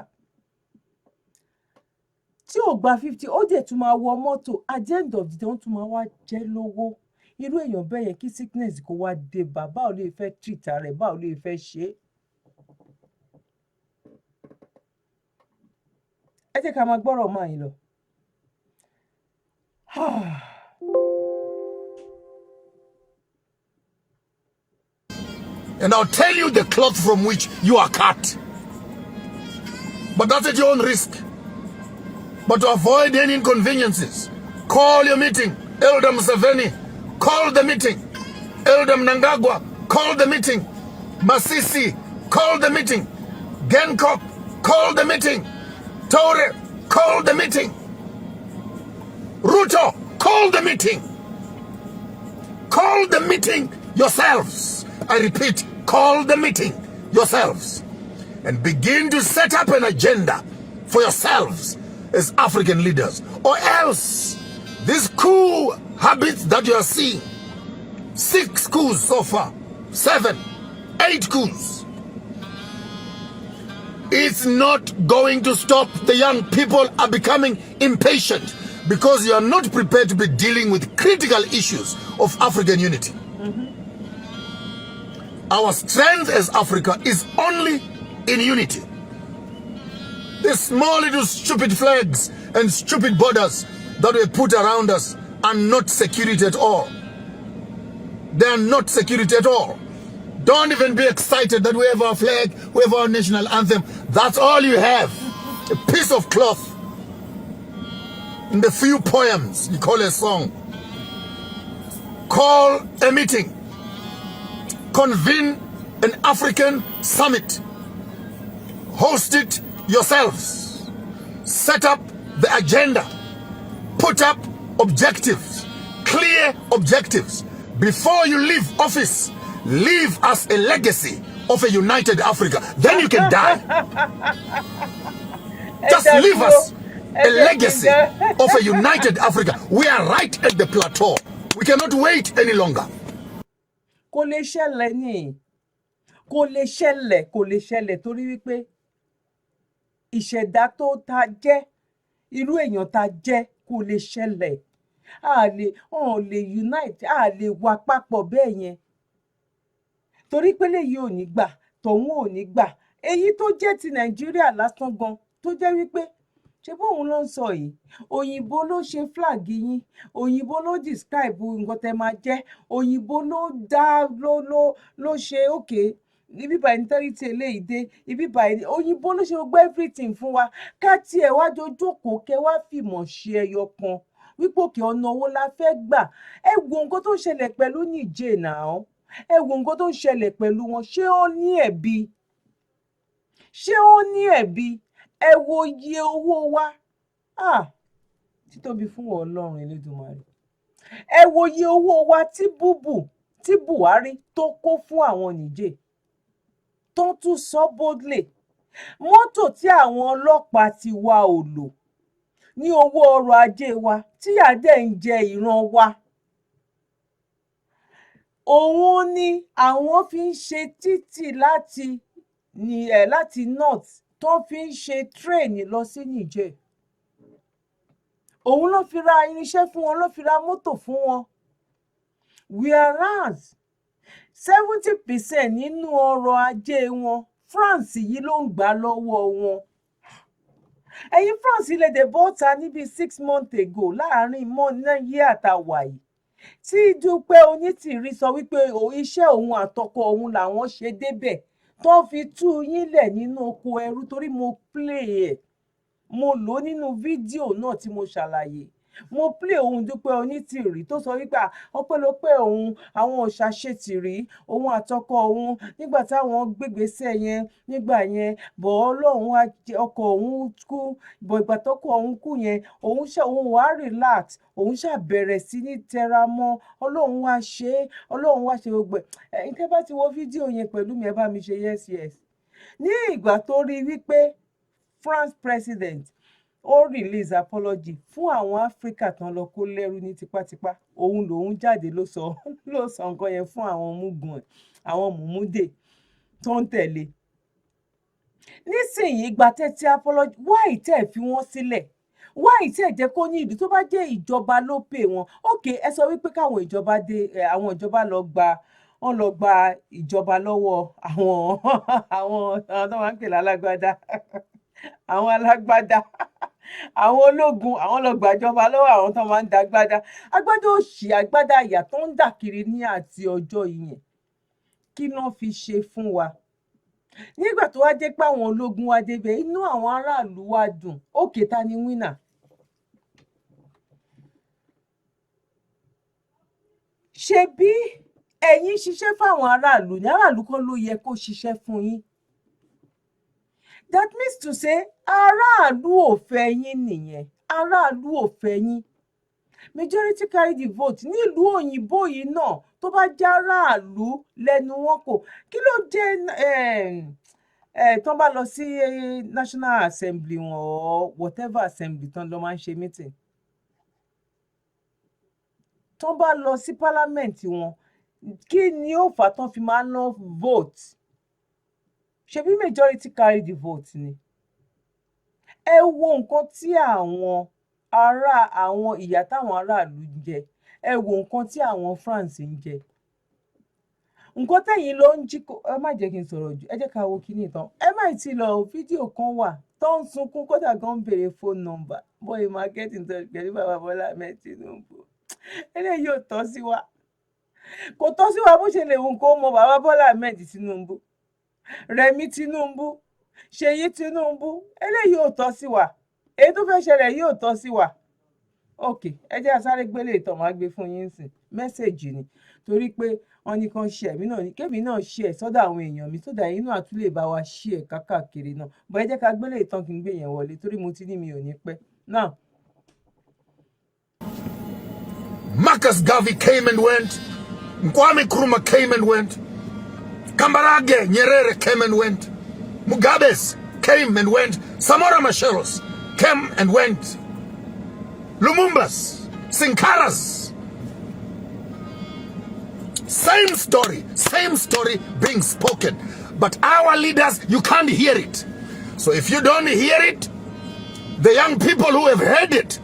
tí ò gba 50 ó dẹ̀ tún máa wọ mọ́tò at the end of the day wọ́n tún máa wá jẹ́ lówó irú èèyàn bẹ́ẹ̀ yẹn kí sickness kó wá dé báwo lè fẹ́ treat rẹ̀ báwo lè fẹ́ ṣe é. ẹ jẹ́ ká máa gbọ́rọ̀ máa yín lọ. And I'll tell you the cloth from which you are cut. But that's at your own risk. But to avoid any inconveniences, call your meeting. Elder Museveni, call the meeting. Elder Mnangagwa, call the meeting. Masisi, call the meeting. Genkop, call the meeting. Tore, call the meeting. Ruto, call the meeting. Call the meeting yourselves. I repeat, call the meeting yourselves. And begin to set up an agenda for yourselves as African leaders. Or else, these coup habits that you are seeing, 6 coups so far, 7, 8 coups, it's not going to stop. The young people are becoming impatient because you are not prepared to be dealing with critical issues of African unity. Our strength as Africa is only in unity. The small little stupid flags and stupid borders that we put around us are not security at all. They are not security at all. Don't even be excited that we have our flag, we have our national anthem. That's all you have. A piece of cloth. And a few poems you call a song. Call a meeting. Convene an African summit. Host it yourselves. Set up the agenda. Put up objectives. Clear objectives. Before you leave office, leave us a legacy of a united Africa. Then you can die. Just leave us a legacy of a united Africa. We are right at the plateau. We cannot wait any longer. Kò lè ṣẹlẹ̀ ní. Kò lè ṣẹlẹ̀ torí wípé ìṣẹ̀dá tó ta jẹ́, irú èèyàn ta jẹ́ kò lè ṣẹlẹ̀. Wọn ò lè unite, a lè wà papọ̀ bẹ́ẹ̀ yẹn. Torí pé léyìí ò ní gbà, tọ̀hún ò ní gbà. Èyí tó jẹ́ ti Nàìjíríà lásán gan, tó jẹ́ wípé ṣé bóun ló ń sọ yìí, òyìnbó ló ṣe flag yín, òyìnbó ló describe nǹkan tẹ́ máa jẹ́, òyìnbó ló dá ló ṣe òkè ibi báyìí nítorí tí eléyìí dé, ibi báyìí òyìnbó ló ṣe gbogbo everything fún wa. Ká tiẹ̀ wá jókòó kẹ́ wá fìmọ̀ ṣe ẹyọ kan wípé òkè ọ̀nà owó la fẹ́ gbà. Ẹ wo nǹkan tó ń ṣẹlẹ̀ pẹ̀lú Niger náà. Ẹ wo nǹkan tó ń ṣẹlẹ̀ pẹ̀lú wọn. Ṣé ó ní ẹ̀bi? Ṣé ó ní ẹ̀bi? Ẹ wo iye owó wa. Títóbi fún Ọlọ́run Elédùmarè. Ẹ wo iye owó wa tí Buhari tó kó fún àwọn Niger. Tó tún sọ boldly. Mọ́tò tí àwọn ọlọ́pàá ti wa ò lò ní owó ọrọ̀ ajé wa tí àdé ń jẹ ìran wa. Òun ni àwọn fi ń ṣe títì láti north tó fi ń ṣe train lọ sí Niger. Òun ló fi ra irinṣẹ́ fún wọn, ló fi ra mọ́tò fún wọn. Whereas 70% nínú ọrọ̀ ajé wọn, France yìí ló ń gbà lọ́wọ́ wọn. Ẹ̀yin France ilẹ̀ dẹ̀ bọ́ta níbi 6 months ago láàárín yí àtàwà yìí. Tí Dúpẹ́ Onítìrí sọ wípé iṣẹ́ òun àtọkọ òun làwọn ṣe débẹ̀ tó fi tú yín lẹ̀ nínú oko ẹrú, torí mo play ẹ̀. Mo lò ó nínú fídíò náà tí mo ṣàlàyé. Mo play ohun Dúpẹ́ Onítìrí tó sọ wípé ọpẹ́lọpẹ́ òun, àwọn òṣàṣetìrí, òun àtọkọ òun nígbà táwọn gbégbèsè yẹn nígbà yẹn, bọ̀ Ọlọ́run ọkọ òun kú, bọ̀ ìgbà tọkọ òun kú yẹn, òun wá relax, òun ṣàbẹ̀rẹ̀ sí ní tẹra mọ́, Ọlọ́run wá ṣe gbogbo ẹ̀. Ẹ̀yin tẹ́ bá ti wo fídíò yẹn pẹ̀lú mi, ẹ bá mi ṣe yes. Ní ìgbà tó rí wípé France president ó release apology fún àwọn Africa tán lọ kó lẹ́rú ní tipátipá, òun lòun jáde ló sọ nǹkan yẹn fún àwọn mugun, àwọn mùmúdè tó ń tẹ̀lé. Nísìnyí gba tẹ́tí apology, why tẹ́ fi wọ́n sílẹ̀? Why tẹ́ jẹ́ kó ní ìdí? Tó bá jẹ́ ìjọba ló pè wọ́n, okay, ẹ sọ wípé káwọn ìjọba àwọn ìjọba lọ gba ìjọba lọ́wọ́ àwọn tó máa ń pè lálágbádá àwọn alágbádá, àwọn ológun, àwọn lọ gbàjọba lọ́wọ́ àwọn tó máa ń da agbádá. Agbádá òṣì, agbádá àyà tó ń dà kiri ní àti ọjọ́ ìyẹn. Kí ló fi ṣe fún wa? Nígbà tó wá jẹ́ pé àwọn ológun wá débẹ̀, inú àwọn aráàlú wá dùn. Òkè, ta ni winner? Ṣebí ẹ̀yin ṣiṣẹ́ fáwọn aráàlú ní aráàlú kan ló yẹ kó ṣiṣẹ́ fún yín. That means to say, aráàlú ò fẹ́ yín nìyẹn. Aráàlú ò fẹ́ yín. Majority carry the vote. Nílùú òyìnbó yìí náà, tó bá jẹ́ aráàlú lẹ́nu wọn kò. Kí ló jẹ́ tán bá lọ sí National Assembly wọn or whatever assembly tán lọ máa ń ṣe meeting. Tán bá lọ sí parliament wọn, kí ni ó fà tán fi máa ná vote? Ṣebí majority carry the vote ni. Ẹ wo nǹkan tí àwọn ìyà táwọn aráàlú ń jẹ. Ẹ wo nǹkan tí àwọn France ń jẹ. Nǹkan tẹ̀yin ló ń jí kó. Ẹ má jẹ́ kí n sọ̀rọ̀ jù. Ẹ jẹ́ ká wo kíní tán. Ẹ má ti lọ fídíò kan wà tó ń sunkún, kódà gan ń béèrè phone number. Boy, máa get in touch pẹ̀lú bàbá Bọ́lá Ahmed Tinubu. eléyìí ò tọ́ sí wa kò tọ́ sí wa bó ṣe lè wù kó mọ bàbá Bọ́lá Ahmed Tinubu Rẹ̀mí Tinubu Ṣèyí Tinubu eléyìí ò tọ́ sí wa èyí tó fẹ́ ṣẹlẹ̀ yìí ò tọ́ sí wa ok ẹ jẹ́ àsáré gbélé ìtàn máa gbé fún yín sìn mẹ́sẹ̀jì ni torí pé wọ́n ní kan ṣe ẹ̀mí náà ní kébì náà ṣe ẹ̀ sọ́dọ̀ àwọn èèyàn mi sódà yín náà tún lè bá wa ṣe ẹ̀ kákàkiri náà bọ́ ẹ jẹ́ ká gbélé ìtàn kí n gbé yẹn wọlé torí mo ti ní mi ò ní pẹ́ náà. Marcus Garvey came and went. Kwame Nkrumah came and went. Kambarage Nyerere came and went. Mugabe's came and went. Samora Macharo's came and went. Lumumba's, Sankara's. Same story being spoken. But our leaders, you can't hear it. So if you don't hear it, the young people who have heard it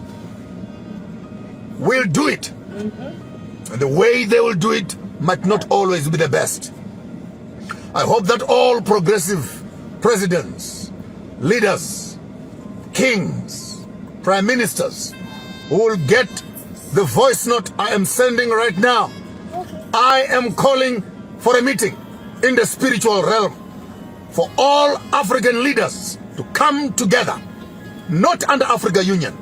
will do it. And the way they will do it might not always be the best. I hope that all progressive presidents, leaders, kings, prime ministers will get the voice note I am sending right now. I am calling for a meeting in the spiritual realm for all African leaders to come together, not under Africa Union,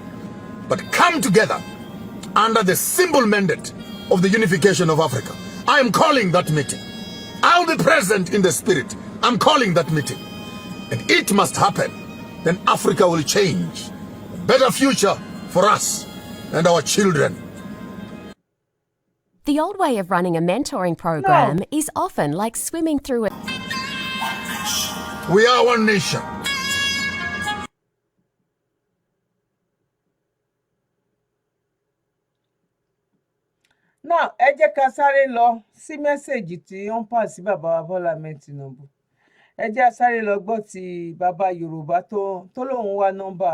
but come together under the simple mandate of the unification of Africa. I am calling that meeting. I'll be present in the spirit. I'm calling that meeting. And it must happen. Then Africa will change. A better future for us and our children. The old way of running a mentoring program is often like swimming through it. We are one nation. Now, ẹ jẹ́ ká sáré lọ sí mẹ́sẹ̀gì tí ó ń pà sí bàbá Bọ́lá Ahmed Tinubu. Ẹ jẹ́ á sáré lọ gbọ́ ti bàbá Yorùbá tó lóun wá nọ́mbà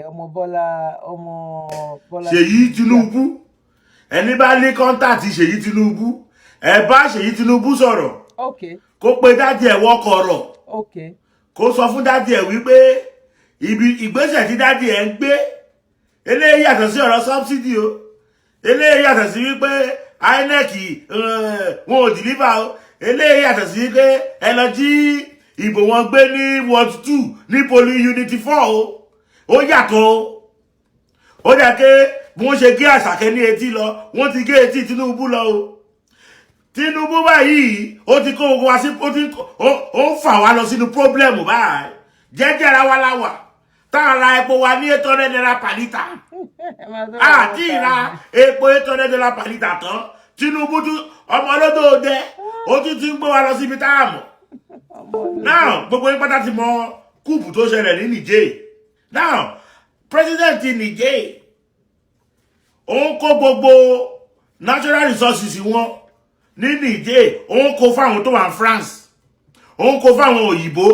ọmọ Bọ́lá Ṣèyí Tinubu. Ẹni bá ní kọ́ńtàtì Ṣèyí Tinubu, ẹ bá Ṣèyí Tinubu sọ̀rọ̀. Okay. Kó pe dádì ẹ̀ wọ́kọ̀rọ̀. Okay. Kó sọ fún dádì ẹ̀ wípé ìgbésẹ̀ tí dádì ẹ̀ ń gbé eléyìí yàtọ̀ sí ọ̀rọ̀ subsidy o. Eléyìí yàtọ̀ sí wípé INEC wọn ò dìlíbà o. Eléyìí yàtọ̀ sí wípé ẹ lọ jí ìbò wọn gbé ní Ward 2 ní polling unit 4 o. Ó yàtọ̀ o. Ó jẹ́ pé bí wọ́n ṣe gé Àṣàkẹ́ ní etí lọ, wọ́n ti gé etí Tinubu lọ o. Tinubu báyìí ó ti kó gbogbo wa sí ó ń fà wá lọ sínú pọ́blẹ́mù báyìí. Jẹ́jẹ́ ara wa láwà. Tá a ra epo wa ní 800 naira per litre. Àti ìra epo 800 naira per litre tán. Tinubu tún ọmọ olódò dẹ ó tún ti ń gbé wa lọ síbi tá a mọ̀. Now gbogbo yín pátá ti mọ kúùpù tó ṣẹlẹ̀ ní Niger. Now president Niger òun kó gbogbo natural resources wọn ní Niger, òun kó fáwọn tó wà ní France, òun kó fáwọn òyìnbó,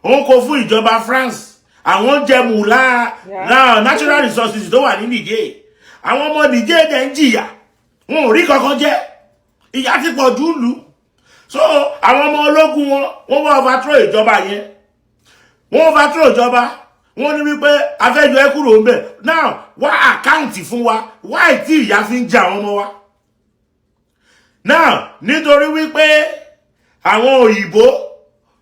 òun kó fún ìjọba France. Àwọn jẹ mùlá natural resources tó wà ní Niger. Àwọn ọmọ Niger dẹ̀ ń jìyà, wọn ò rí kankan jẹ, ìyà ti pọ̀ jù lù. So àwọn ọmọ ológun wọ́n wá overthrow ìjọba yẹn. Wọ́n overthrow ìjọba. Wọ́n ní wípé afẹ́jọ ẹ kúrò ń bẹ̀. Now wá àkáǹtì fún wa, why tí ìyà fi ń jẹ àwọn ọmọ wa. Now nítorí wípé àwọn òyìnbó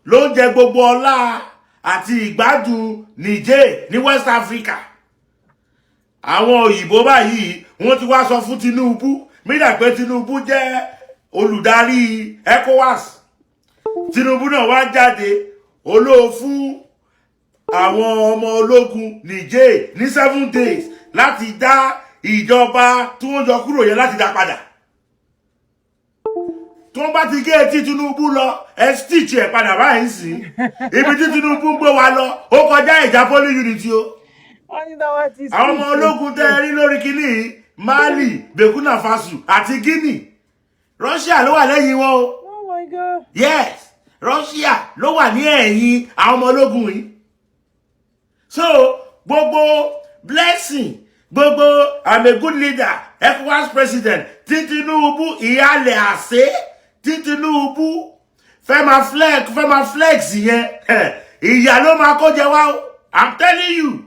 ló ń jẹ gbogbo ọlá àti ìgbádùn Niger ní West Africa. Àwọn òyìnbó báyìí wọ́n ti wá sọ fún Tinubu, mídà pé Tinubu jẹ́ olùdarí ECOWAS. Tinubu náà wá jáde olóò fún àwọn ọmọ ológun Niger ní 7 days láti dá ìjọba tí wọ́n jọ kúrò yẹn láti dá padà. Tó bá ti gé etí Tinubu lọ, ẹ stitch ẹ̀ padà báyìí sí. Ibi tí Tinubu ń gbé wa lọ, ó kọjá ìjà polling unit o. Àwọn ọmọ ológun tẹ́ rí lórí kìíní Mali, Burkina Faso àti Guinea. Russia ló wà lẹ́yìn wọn o. Oh my God. Yes, Russia ló wà ní ẹ̀yìn àwọn ọmọ ológun yìí. So, gbogbo blessing, gbogbo I'm a good leader, ECOWAS president, tí Tinubu ìyálẹ̀ àṣẹ, tí Tinubu fẹ́ máa flex yẹn, ìyà ló máa kó jẹ wá o. I'm telling you.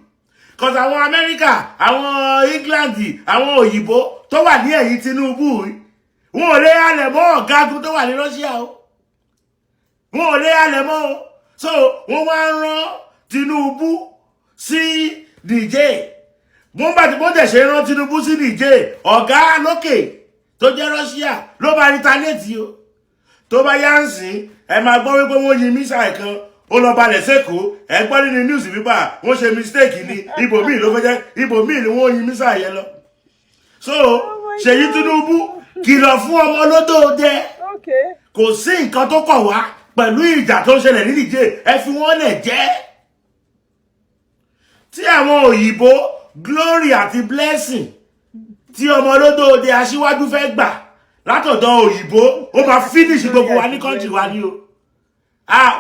cause àwọn Amẹ́ríkà àwọn England àwọn òyìnbó tó wà ní ẹ̀yìn Tinubu wọn ò lè halẹ̀ mọ́ ọ̀gágun tó wà ní Russia o wọn ò lè halẹ̀ mọ́ o so wọ́n wá ń rán Tinubu sí Niger wọ́n bá ti bọ́dẹ̀ ṣe rán Tinubu sí Niger ọ̀gá lókè tó jẹ́ Russia ló bá retaliate o tó bá yá ń sìn ẹ máa gbọ́ wípé wọ́n yin mísà kan ó lọ balẹ̀ sẹ́kọ̀ọ́ ẹ gbọ́ nínú news wípé wọ́n ṣe mistake ní ibòmíì ló fẹ́ jẹ́ ibòmíì ni wọ́n yin mísà yẹn lọ so Ṣèyí Tinubu kìlọ̀ fún ọmọ olódòdẹ kò sí nǹkan tó kọ̀ wá pẹ̀lú ìjà tó ń ṣẹlẹ̀ ní Niger ẹ fi wọ́n lẹ̀ jẹ́ tí àwọn òyìnbó Glory àti Blessing tí ọmọ olódòdẹ aṣíwájú fẹ́ gbà látọ̀dọ̀ òyìnbó ó máa finish gbogbo wa ní country wa ní o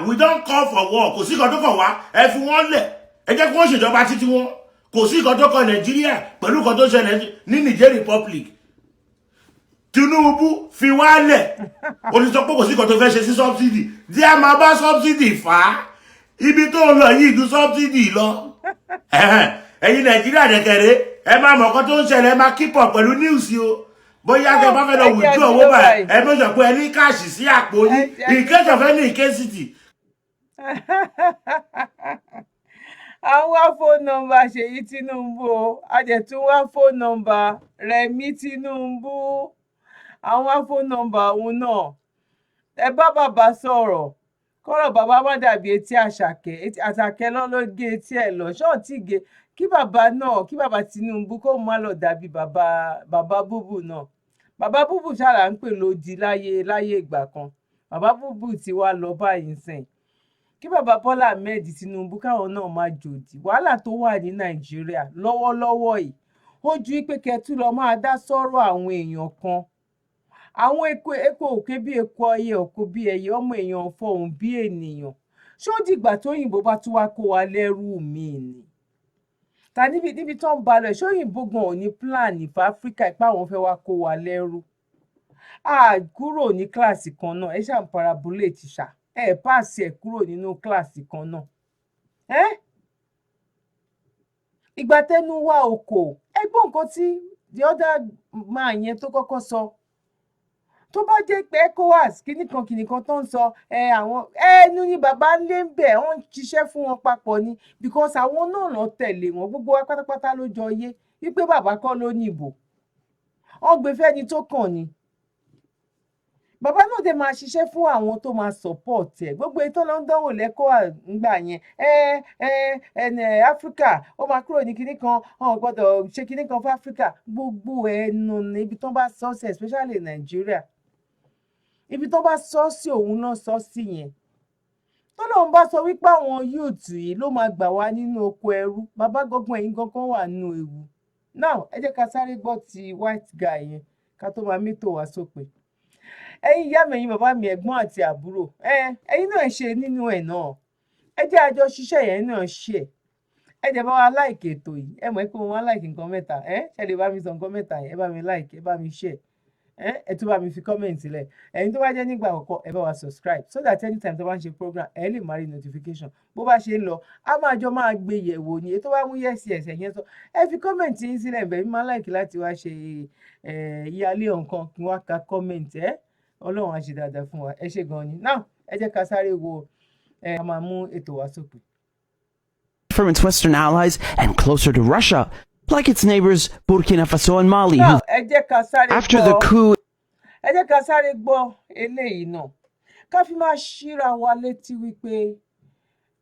we don't call for war kò sí nǹkan tó kàn wá ẹ fi wọ́n lẹ̀ ẹ jẹ́ kí wọ́n ṣèjọba títí wọn kò sí nǹkan tó kàn Nàìjíríà pẹ̀lú nǹkan tó ṣẹlẹ̀ ní Niger Republic Tinubu fi wá lẹ̀ ó ní sọ pé kò sí nǹkan tó fẹ́ ṣe sí subsidy díẹ̀ máa bá subsidy fà á ibi tó ń lọ yìí ju subsidy lọ ẹ̀yin Nàìjíríà dẹ̀kẹ̀rẹ́ ẹ máa mọ̀ nǹkan tó ń ṣẹlẹ̀ ẹ máa keep up pẹ̀lú news o bóyá tẹ bá fẹ́ lọ withdraw owó báyìí ẹ mọ̀ sọ pé ẹ ní káàṣì sí àpò yín in case of any incasity. àwọn phone number Ṣèyí Tinubu o àjẹtún wá phone number Rẹ̀mí Tinubu àwọn phone number òun náà ẹ bá bàbá sọ̀rọ̀ kọ́rọ̀ bàbá má dàbí etí Àṣàkẹ́ ló gé etí ẹ̀ lọ ṣọ́ọ̀tì gé kí bàbá Tinubu kó má lọ dàbí bàbá búbù náà bàbá búbù ṣàlà ń pè lòdì láyé ìgbà kan bàbá búbù ti wá lọ báyìí sìn kí bàbá Bọ́lá Ahmed Tinubu káwọn náà máa jòdì wàhálà tó wà ní Nàìjíríà lọ́wọ́lọ́wọ́ yìí ó ju pé kẹtù lọ máa dá sọ́rọ̀ àwọn èèyàn kan àwọn epo òkè bí epo ọyẹ òkú bí ẹyẹ ọmọ èèyàn fọhùn bí ènìyàn ṣó dìgbà tóyìnbó bá tún wá kó wa lẹ́rú mi ni ta níbi tó ń balẹ̀ ṣóyìnbó gan ò ní pílánì fún Áfíríkà ipá àwọn fẹ́ wá kó wa lẹ́rú kúrò ní kíláàsì kan náà ẹ ṣàn parabolate ṣá ẹ páàsì ẹ kúrò nínú kíláàsì kan náà ìgbà tẹnu wá oko ẹgbọ́n nǹkan tí the other man yẹn tó kọ́kọ́ sọ tó bá jẹ́ pé ECOWAS kìnnìkan tó ń sọ àwọn ẹnu ni bàbá ń lé ń bẹ̀ wọ́n ń ṣiṣẹ́ fún wọn papọ̀ ni because àwọn náà lọ tẹ̀lé wọn gbogbo wa pátápátá ló jọ yé wípé bàbá kọ́ ló ní ìbò wọ́n gbé fẹ́ni tó kàn ni bàbá náà dẹ̀ máa ṣiṣẹ́ fún àwọn tó máa support ẹ̀ gbogbo ètò ló ń dánwò lẹ́kọ̀ọ́ ńgbà yẹn Áfíríkà ó máa kúrò ní kinní kan wọn gbọ́dọ̀ ṣe kinní kan fún Áfíríkà gbogbo ẹnu níbi tó bá sọ sí especially Nàìjíríà ibi tó bá sọ sí òun náà sọ sí yẹn tó lóun bá sọ wípé àwọn youth yìí ló máa gbà wá nínú oko ẹrú bàbá gbọgbọn ẹ̀yin gangan wà nínú ewu now ẹ jẹ́ ká sáré gbọ́ ti white guy yẹn ká tó máa mítò wá sópin ẹ̀yin ìyá mi ẹ̀yin bàbá mi ẹ̀gbọ́n àti àbúrò ẹ̀yin náà ṣe nínú ẹ̀ náà ẹ jẹ́ àjọ ṣiṣẹ́ yẹn náà ṣe ẹ jẹ́ bá wa láìkì ètò yìí ẹ mọ̀ pé mo máa láìkì nǹkan mẹ́ta ṣe lè bá mi sọ nǹkan mẹ́ta yẹn ẹ bá mi láìkì ẹ bá mi share ẹ tún bá mi fi comment sílẹ̀ ẹ̀yin tó bá jẹ́ nígbà àkọ́kọ́ ẹ bá wa subscribe so that anytime tó bá ń ṣe program ẹ lè máa rí notification bó bá ṣe ń lọ a máa jọ máa gbé yẹ̀wò ni ètò bá mú yẹ̀sì ẹ̀sẹ̀ yẹn sọ ẹ fi comment yín sílẹ̀ ìbẹ̀ mi máa láìkì láti wá ṣe ìyálé nǹkan kí wọ́n ka comment Ọlọ́run á ṣe dáadáa fún wa ẹ ṣé gan ni now ẹ jẹ́ ká sáré wo a máa mú ètò wa sópin. From its Western allies and closer to Russia, like its neighbors Burkina Faso and Mali. Now, after the coup. Ẹ jẹ́ ká sáré gbọ́ eléyìí náà ká fi máa ṣíra wa létí wípé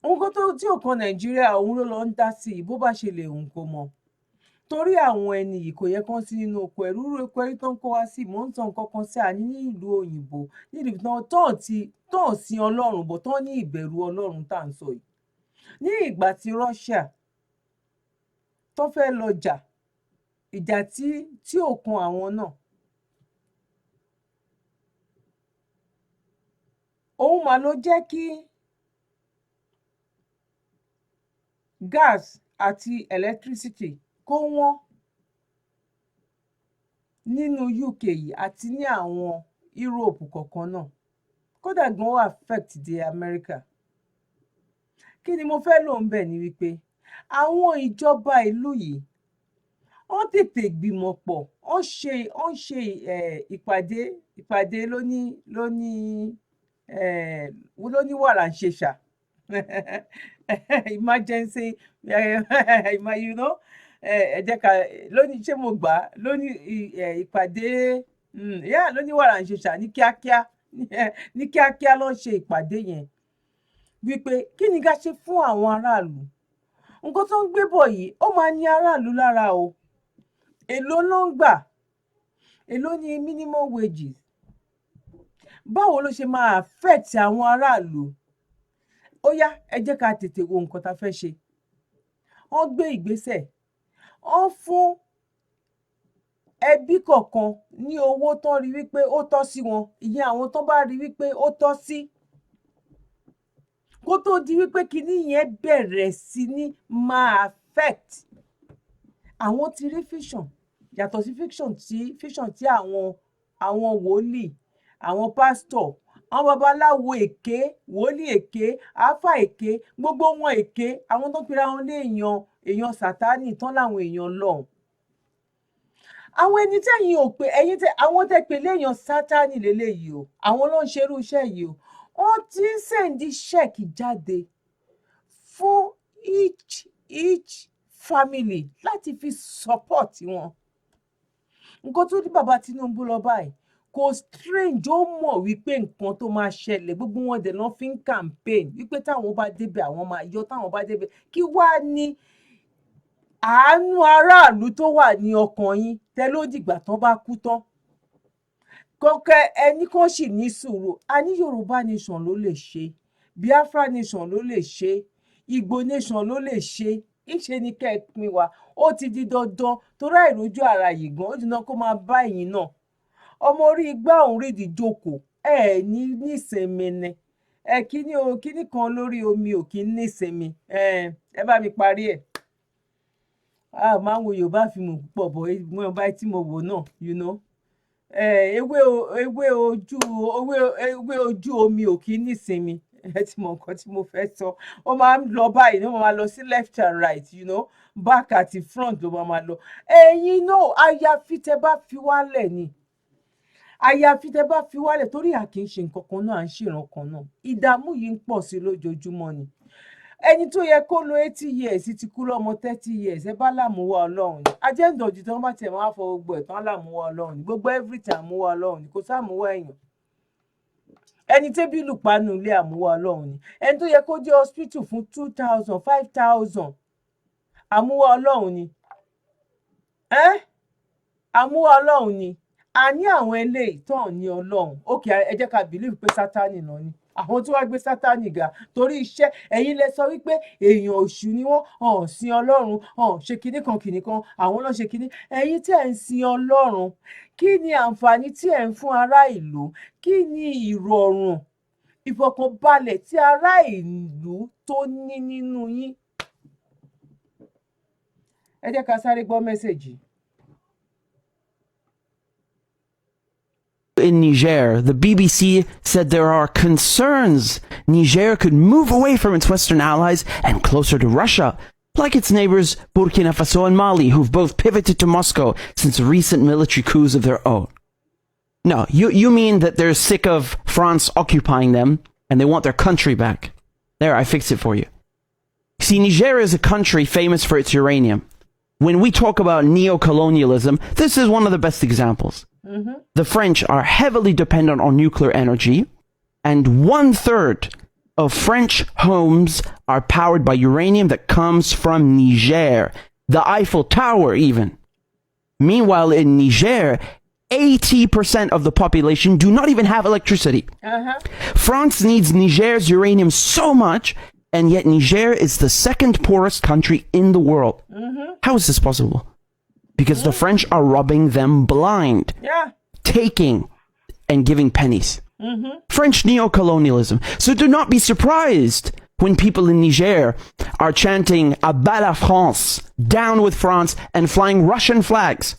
nǹkan tó tí ò kan Nàìjíríà òun ló lọ ń dá sí i bó bá ṣe lè hùn kó mọ torí àwọn ẹni yìí kò yẹ kán sí nínú oko ẹrú oko ẹrí tó ń kó wá sí mò ń tàn kankan sí àní ní ìlú òyìnbó nílùú tán sí Ọlọ́run bọ̀ tán ní ìbẹ̀rù Ọlọ́run tá à ń sọ yìí ní ìgbà tí Russia tó fẹ́ lọ jà ìjà tí ò kan àwọn náà òun mà ló jẹ́ kí gas àti electricity kó wọ́n nínú UK yìí àti ní àwọn Europe kọ̀ọ̀kan náà kódà gan ó affect dé America kí ni mo fẹ́ lò ń bẹ̀ ni wípé àwọn ìjọba ìlú yìí wọ́n tètè gbìmọ̀ pọ̀ wọ́n ṣe ìpàdé lóní wàrà ń ṣe ṣà emergency you know ẹ jẹ́ ká lóní ṣé mo gbà lóní ìpàdé lóní wàrà ń ṣe ṣà ní kíákíá ló ń ṣe ìpàdé yẹn wípé kí ni ká ṣe fún àwọn aráàlú nǹkan tó ń gbé bọ̀ yìí ó máa ní aráàlú lára o èló ló ń gbà èló ni minimum wages báwo ló ṣe máa affect àwọn aráàlú ó yá ẹ jẹ́ ká tètè wo nǹkan tá a fẹ́ ṣe wọ́n gbé ìgbésẹ̀ wọ́n fún ẹbí kọ̀ọ̀kan ní owó tó rí wípé ó tọ́ sí wọn ìyẹn àwọn tó bá rí wípé ó tọ́ sí kó tó di wípé kinní yẹn bẹ̀rẹ̀ sí ní máa affect àwọn tí rí fiction yàtọ̀ sí fiction tí àwọn wòlíì àwọn pásítọ̀ àwọn babaláwo èké wòlíì èké àáfà èké gbogbo wọn èké àwọn tó pera wọn lé èèyàn sátánì tán láwọn èèyàn lọ́hùn àwọn ẹni tẹ́yìn ò pé àwọn tẹ́ pé léèyàn sátánì lélẹ́yìí o àwọn ló ń ṣerú iṣẹ́ yìí o wọ́n ti ń sẹ́ndí ṣẹ́ẹ̀kì jáde fún each family láti fi support wọn nǹkan tó ní bàbá Tinubu lọ báyìí kò strange ó mọ̀ wípé nǹkan tó máa ṣẹlẹ̀ gbogbo wọn dẹ̀ lọ́ fi ń campaign wípé táwọn bá débẹ̀ àwọn máa yọ táwọn bá débẹ̀ kí wá ní àánú aráàlú tó wà ní ọkàn yín tẹ́ ló dìgbà tán bá kú tán kọ́kẹ́ ẹni kan sì ní sùúrù a ní Yorùbá nation ló lè ṣe Biafra nation ló lè ṣe Igbo nation ló lè ṣe ìṣe ni kẹ́ ẹ pín wa ó ti di dandan torí àìrójú ara yìí gan ó dìná kó máa bá ẹ̀yin náà ọmọ orí igbá òun rídìí jókòó ní nísinmi ni kíní kan lórí omi ò kí ń nísinmi ẹ bá mi parí ẹ̀ máa ń wo Yorùbá fíìmù púpọ̀ bọ̀ mo bá tí mo wò náà you know ewé ojú omi ò kí ń nísinmi ẹ ti mọ nǹkan tí mo fẹ́ sọ ó máa ń lọ báyìí ní wọ́n máa lọ sí left and right you know back àti front ló máa lọ ẹ̀yin náà àyàfi tẹ́ bá fi wálẹ̀ ni àyàfi tẹ́ bá fi wálẹ̀ torí à kì í ṣe nǹkan kan náà à ń ṣèràn kan náà ìdààmú yìí ń pọ̀ sí lójoojúmọ́ ni ẹni tó yẹ kó lo 80 years ti kú lọ́mọ 30 years ẹ bá lámúwá Ọlọ́run ni agenda òjì tí wọ́n bá tiẹ̀ máa fọ gbogbo ẹ̀ tán lámúwá Ọlọ́run ni gbogbo everything àmúwá Ọlọ́run ni kò sáàmúwá èèyàn ẹni tẹ́bí lùpánu ilé àmúwá Ọlọ́run ni ẹni tó yẹ kó jẹ́ hospital fún 2000 5000 àmúwá Ọlọ́run ni àmúwá Ọlọ́run ni a ní àwọn eléyìí tán ní Ọlọ́run ókè ẹ jẹ́ ká believe pé Sátánì náà ni àwọn tí wàá gbé Sátánì ga torí iṣẹ́ ẹ̀yin lẹ sọ wípé èèyàn òṣù ni wọ́n hàn sin Ọlọ́run hàn ṣe kinní kan àwọn náà ṣe kinní ẹ̀yin tí ẹ̀ ń sin Ọlọ́run kí ni àǹfààní tí ẹ̀ ń fún ará ìlú kí ni ìrọ̀rùn ìfọ̀kànbalẹ̀ tí ará ìlú tó ní nínú yín ẹ jẹ́ ká sáré gbọ́ mẹ́sẹ̀jì. In Niger, the BBC said there are concerns Niger could move away from its Western allies and closer to Russia, like its neighbors Burkina Faso and Mali, who've both pivoted to Moscow since recent military coups of their own. No, you mean that they're sick of France occupying them and they want their country back. There, I fixed it for you. See, Niger is a country famous for its uranium. When we talk about neo-colonialism, this is one of the best examples. Mm-hmm. The French are heavily dependent on nuclear energy, and 1/3 of French homes are powered by uranium that comes from Niger, the Eiffel Tower even. Meanwhile, in Niger, 80% of the population do not even have electricity. France needs Niger's uranium so much, and yet Niger is the second poorest country in the world. Mm-hmm. How is this possible? Because the French are robbing them blind, taking and giving pennies. Mm-hmm. French neo-colonialism. So do not be surprised when people in Niger are chanting "Abat la France," down with France, and flying Russian flags.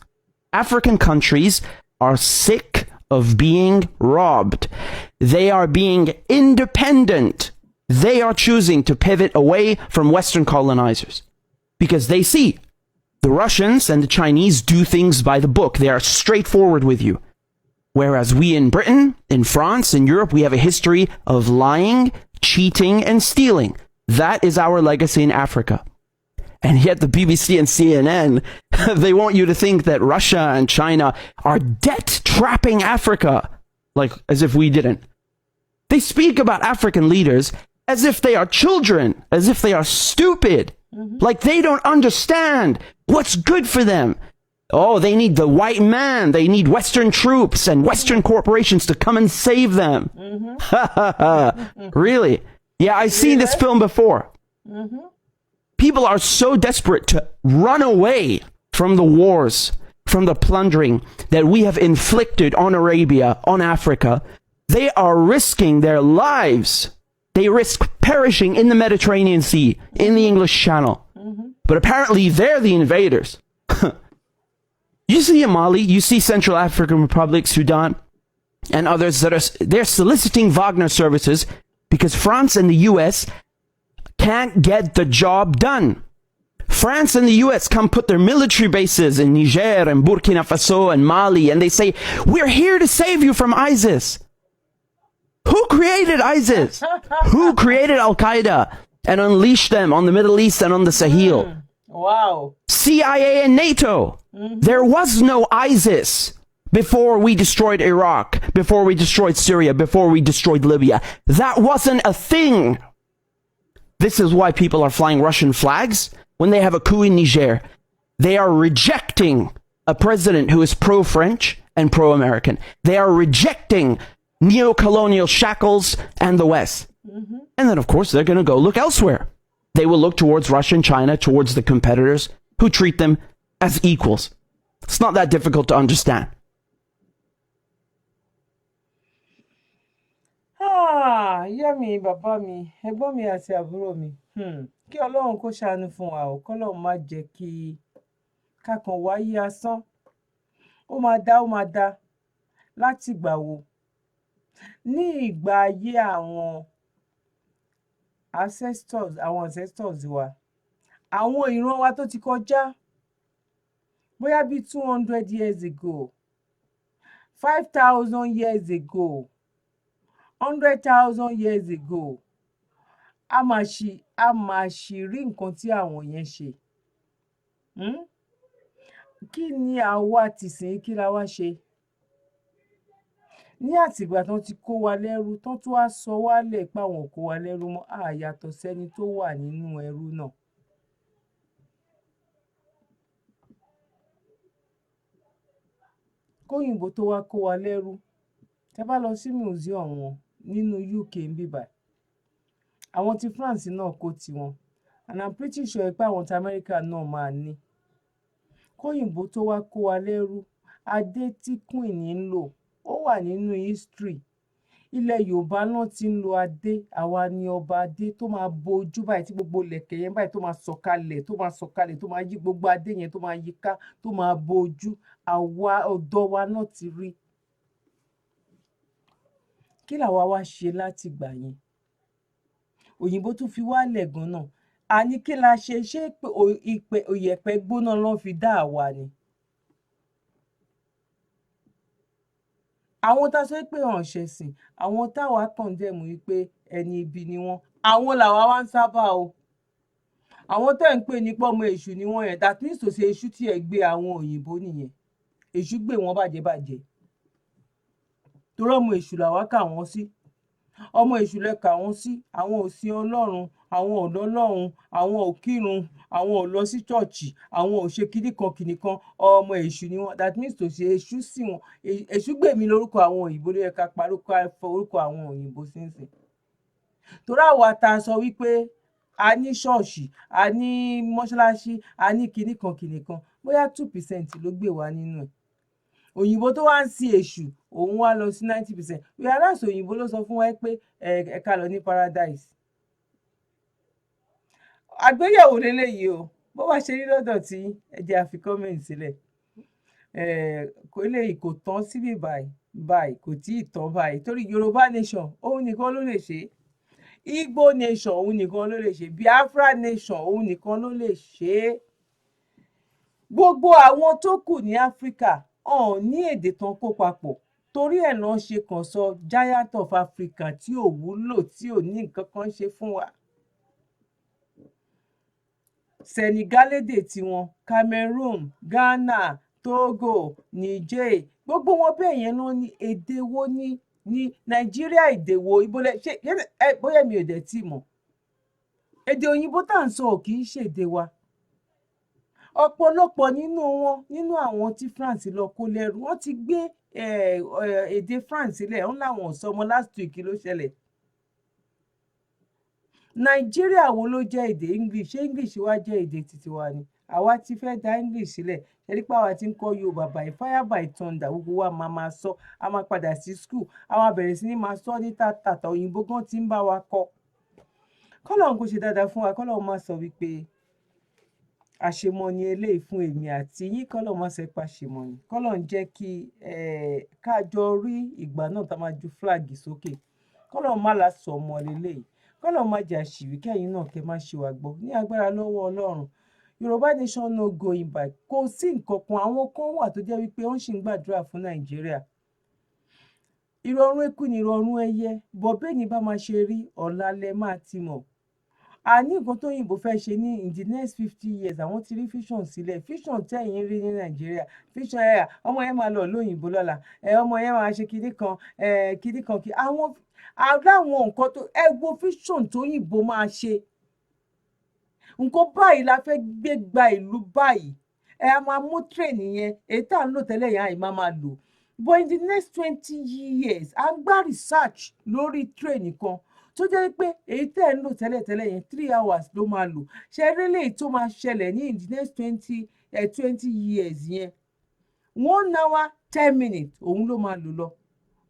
African countries are sick of being robbed. They are being independent. They are choosing to pivot away from Western colonizers. because they see the Russians and the Chinese do things by the book. They are straightforward with you. Whereas we in Britain, in France, in Europe, we have a history of lying, cheating, and stealing. That is our legacy in Africa. And yet the BBC and CNN, they want you to think that Russia and China are debt-trapping Africa, like as if we didn't. They speak about African leaders as if they are children, as if they are stupid, like they don't understand what's good for them. Oh, they need the white man. They need Western troops and Western corporations to come and save them. Really? Yeah, I've seen this film before. People are so desperate to run away from the wars, from the plundering that we have inflicted on Arabia, on Africa. They are risking their lives. They risk perishing in the Mediterranean Sea, in the English Channel. But apparently they're the invaders. You see in Mali, you see Central African Republic, Sudan, and others they're soliciting Wagner services because France and the US can't get the job done. France and the US come put their military bases in Niger and Burkina Faso and Mali, and they say, we're here to save you from ISIS. Who created ISIS? Who created Al-Qaeda and unleashed them on the Middle East and on the Sahel? Wow. CIA and NATO. There was no ISIS before we destroyed Iraq, before we destroyed Syria, before we destroyed Libya. That wasn't a thing. This is why people are flying Russian flags when they have a coup in Niger. They are rejecting a president who is pro-French and pro-American. They are rejecting neo-colonial shackles and the West. And then, of course, they're going to go look elsewhere. They will look towards Russia and China, towards the competitors who treat them as equals. It's not that difficult to understand. Ìyá mi, bàbá mi, ẹ̀gbọ́n mi àti àbúrò mi. Kí Ọlọ́run kó ṣàánú fún wa o, k'Ọlọ́run má jẹ́ kí kákan wáyé asán. Ó máa dá láti ìgbà wo? Ní ìgbà ayé àwọn ancestors wa, àwọn ìran wa tó ti kọjá, bóyá bí 200 years ago, 5,000 years ago, 100,000 years ago, a máa ṣì rí nǹkan tí àwọn yẹn ṣe. Kí ni àwa tìsín kí la wá ṣe? Ní àtìgbà tán ti kó wa lẹ́rú, tán tún wá sọ wá lẹ̀ pé àwọn ò kó wa lẹ́rú mọ́, a yàtọ̀ sẹ́ni tó wà nínú ẹrú náà. Kóyìnbó tó wá kó wa lẹ́rú, tẹ́ bá lọ sí museum wọn nínú UK ń bí báyìí, àwọn ti France náà kó tiwọn, and I'm pretty sure pé àwọn ti America náà máa ní. Kóyìnbó tó wá kó wa lẹ́rú, adé tí queen ń lò, ó wà nínú history. Ilẹ̀ Yorùbá náà ti ń lo adé, àwa ni ọba adé tó máa bo ojú báyìí, tí gbogbo lẹ̀kẹ̀ yẹn báyìí tó máa sọ̀kalẹ̀, tó máa yí gbogbo adé yẹn, tó máa yí ká, tó máa bo ojú. Àwa ọ̀dọ́ wa náà ti rí. Kí làwa wá ṣe láti ìgbà yẹn? Òyìnbó tún fi wálẹ̀ gan-an. Àní kí la ṣe? Ṣé ìyẹ̀pẹ̀ gbóná ló fi dá àwa ni? Àwọn tá a sọ pé wọn ṣẹ̀sìn, àwọn táwa condemn wípé ẹni ibi ni wọ́n, àwọn làwa wá ń sábà o. Àwọn tẹ́ ń pè ní pọ́mọ èṣù ni wọ́n yẹn, that means to say èṣù tí ẹ gbé àwọn òyìnbó nìyẹn. Èṣù gbé wọn bàjẹ́. Torí ọmọ èṣù làwa kà wọ́n sí. Ọmọ èṣù lẹ kà wọ́n sí. Àwọn ò sin Ọlọ́run, àwọn ò lọ́lọ́run, àwọn ò kírun, àwọn ò lọ sí chọ́ọ̀chì, àwọn ò ṣe kìnìkan, ọmọ èṣù ni wọ́n. That means to say èṣù sí wọn. Èṣù gbèmí lórúkọ àwọn òyìnbó ló yẹ ká parúkọ orúkọ àwọn òyìnbó sínsìn. Torí àwa ta sọ wípé a ní ṣọ́ọ̀ṣì, a ní mọ́ṣáláṣí, a ní kìnìkan, bóyá 2% ló gbé wa nínú ẹ̀. Òyìnbó tó wá ń sin èṣù, òun wá lọ sí 90%. Whereas òyìnbó ló sọ fún wa pé ẹ ká lọ ní paradise. Àgbéyẹ̀wò leléyìí o, bó bá ṣe rí lọ́dọ̀ tí ẹ jẹ́ a fi comment sílẹ̀. Eléyìí kò tán síbí báyìí, kò tí ì tán báyìí, torí Yorùbá nation òun nìkan ló lè ṣe. Igbo nation òun nìkan ló lè ṣe, Biafra nation òun nìkan ló lè ṣe é. Gbogbo àwọn tó kù ní Áfíríkà ọ̀n ní èdè tán kó papọ̀, torí ẹ̀ náà ṣe kàn sọ Giant of Africa tí ò wúlò, tí ò ní nǹkan kan ṣe fún wa. Senegal lédè tiwọn, Cameroon, Ghana, Togo, Niger, gbogbo wọn bẹ́ẹ̀ yẹn náà ní èdè wo ní Nàìjíríà, èdè wo ìbólẹ̀ ṣe bóyá mi ò dẹ̀ tí mọ̀. Èdè òyìnbó tá à ń sọ ò kì í ṣèdè wa. Ọ̀pọ̀lọpọ̀ nínú àwọn tí France lọ kó lẹ́rú, wọ́n ti gbé èdè France sílẹ̀, wọ́n láwọn ò sọmọ last week ló ṣẹlẹ̀. Nàìjíríà wo ló jẹ́ èdè English? Ṣé English wá jẹ́ èdè títí wa ni? Àwa ti fẹ́ da English sílẹ̀, ṣẹ́rí pé àwa ti ń kọ́ Yorùbá by fire by thunder, gbogbo wa máa sọ, a máa padà sí school, a máa bẹ̀rẹ̀ sí ní máa sọ ní tàtàtà, òyìnbó gan ti ń bá wa kọ́. Kọ́lọ́run kó ṣe dáadáa fún wa, kọ́lọ́run má sọ wípé àṣemọ ni eléyìí fún èmi àti yín, kọ́lọ́run má sọ pé àṣemọ ni. Kọ́lọ́run jẹ́ kí kájọ rí ìgbà náà tá máa ju flag sókè. Kọ́lọ́run má la sọ ọmọ lélẹ́yìí. Kọ́lọ́run má jẹ́ àṣìwí, kẹ́yìn náà kẹ́ má ṣe wá gbọ́. Ní agbára lọ́wọ́ Ọlọ́run, Yorùbá nation no going back. Kò sí nǹkan kan, àwọn kan wà tó jẹ́ wípé wọ́n ṣì ń gbàdúrà fún Nàìjíríà. Ìrọ̀rùn eku ni ìrọ̀rùn ẹyẹ, bọ̀ bẹ́ẹ̀ ni bá máa ṣe rí ọ̀la lẹ máa ti mọ̀. Àní nǹkan tó yìnbó fẹ́ ṣe ní in the next 50 years, àwọn ti rí vision sílẹ̀. Vision tẹ̀yìn rí ní Nàìjíríà, vision ọmọ yẹn máa lọ lóyìnbó lọ́la, ọmọ yẹn máa ṣe kinní kan àwọn aláwọn nǹkan tó wo vision tó yìnbó máa ṣe. Nǹkan báyìí la fẹ́ gbé gba ìlú báyìí. A máa mú train yẹn, èyí tá à ń lò tẹ́lẹ̀ yẹn àì máa lò. But in the next 20 years, a gbá research lórí train kan tó jẹ́ pé èyí tẹ́ ń lò tẹ́lẹ̀ yẹn 3 hours ló máa lò. Ṣé rí lèyí tó máa ṣẹlẹ̀ ní in the next 20 years yẹn 1 hour 10 minutes òun ló máa lò lọ.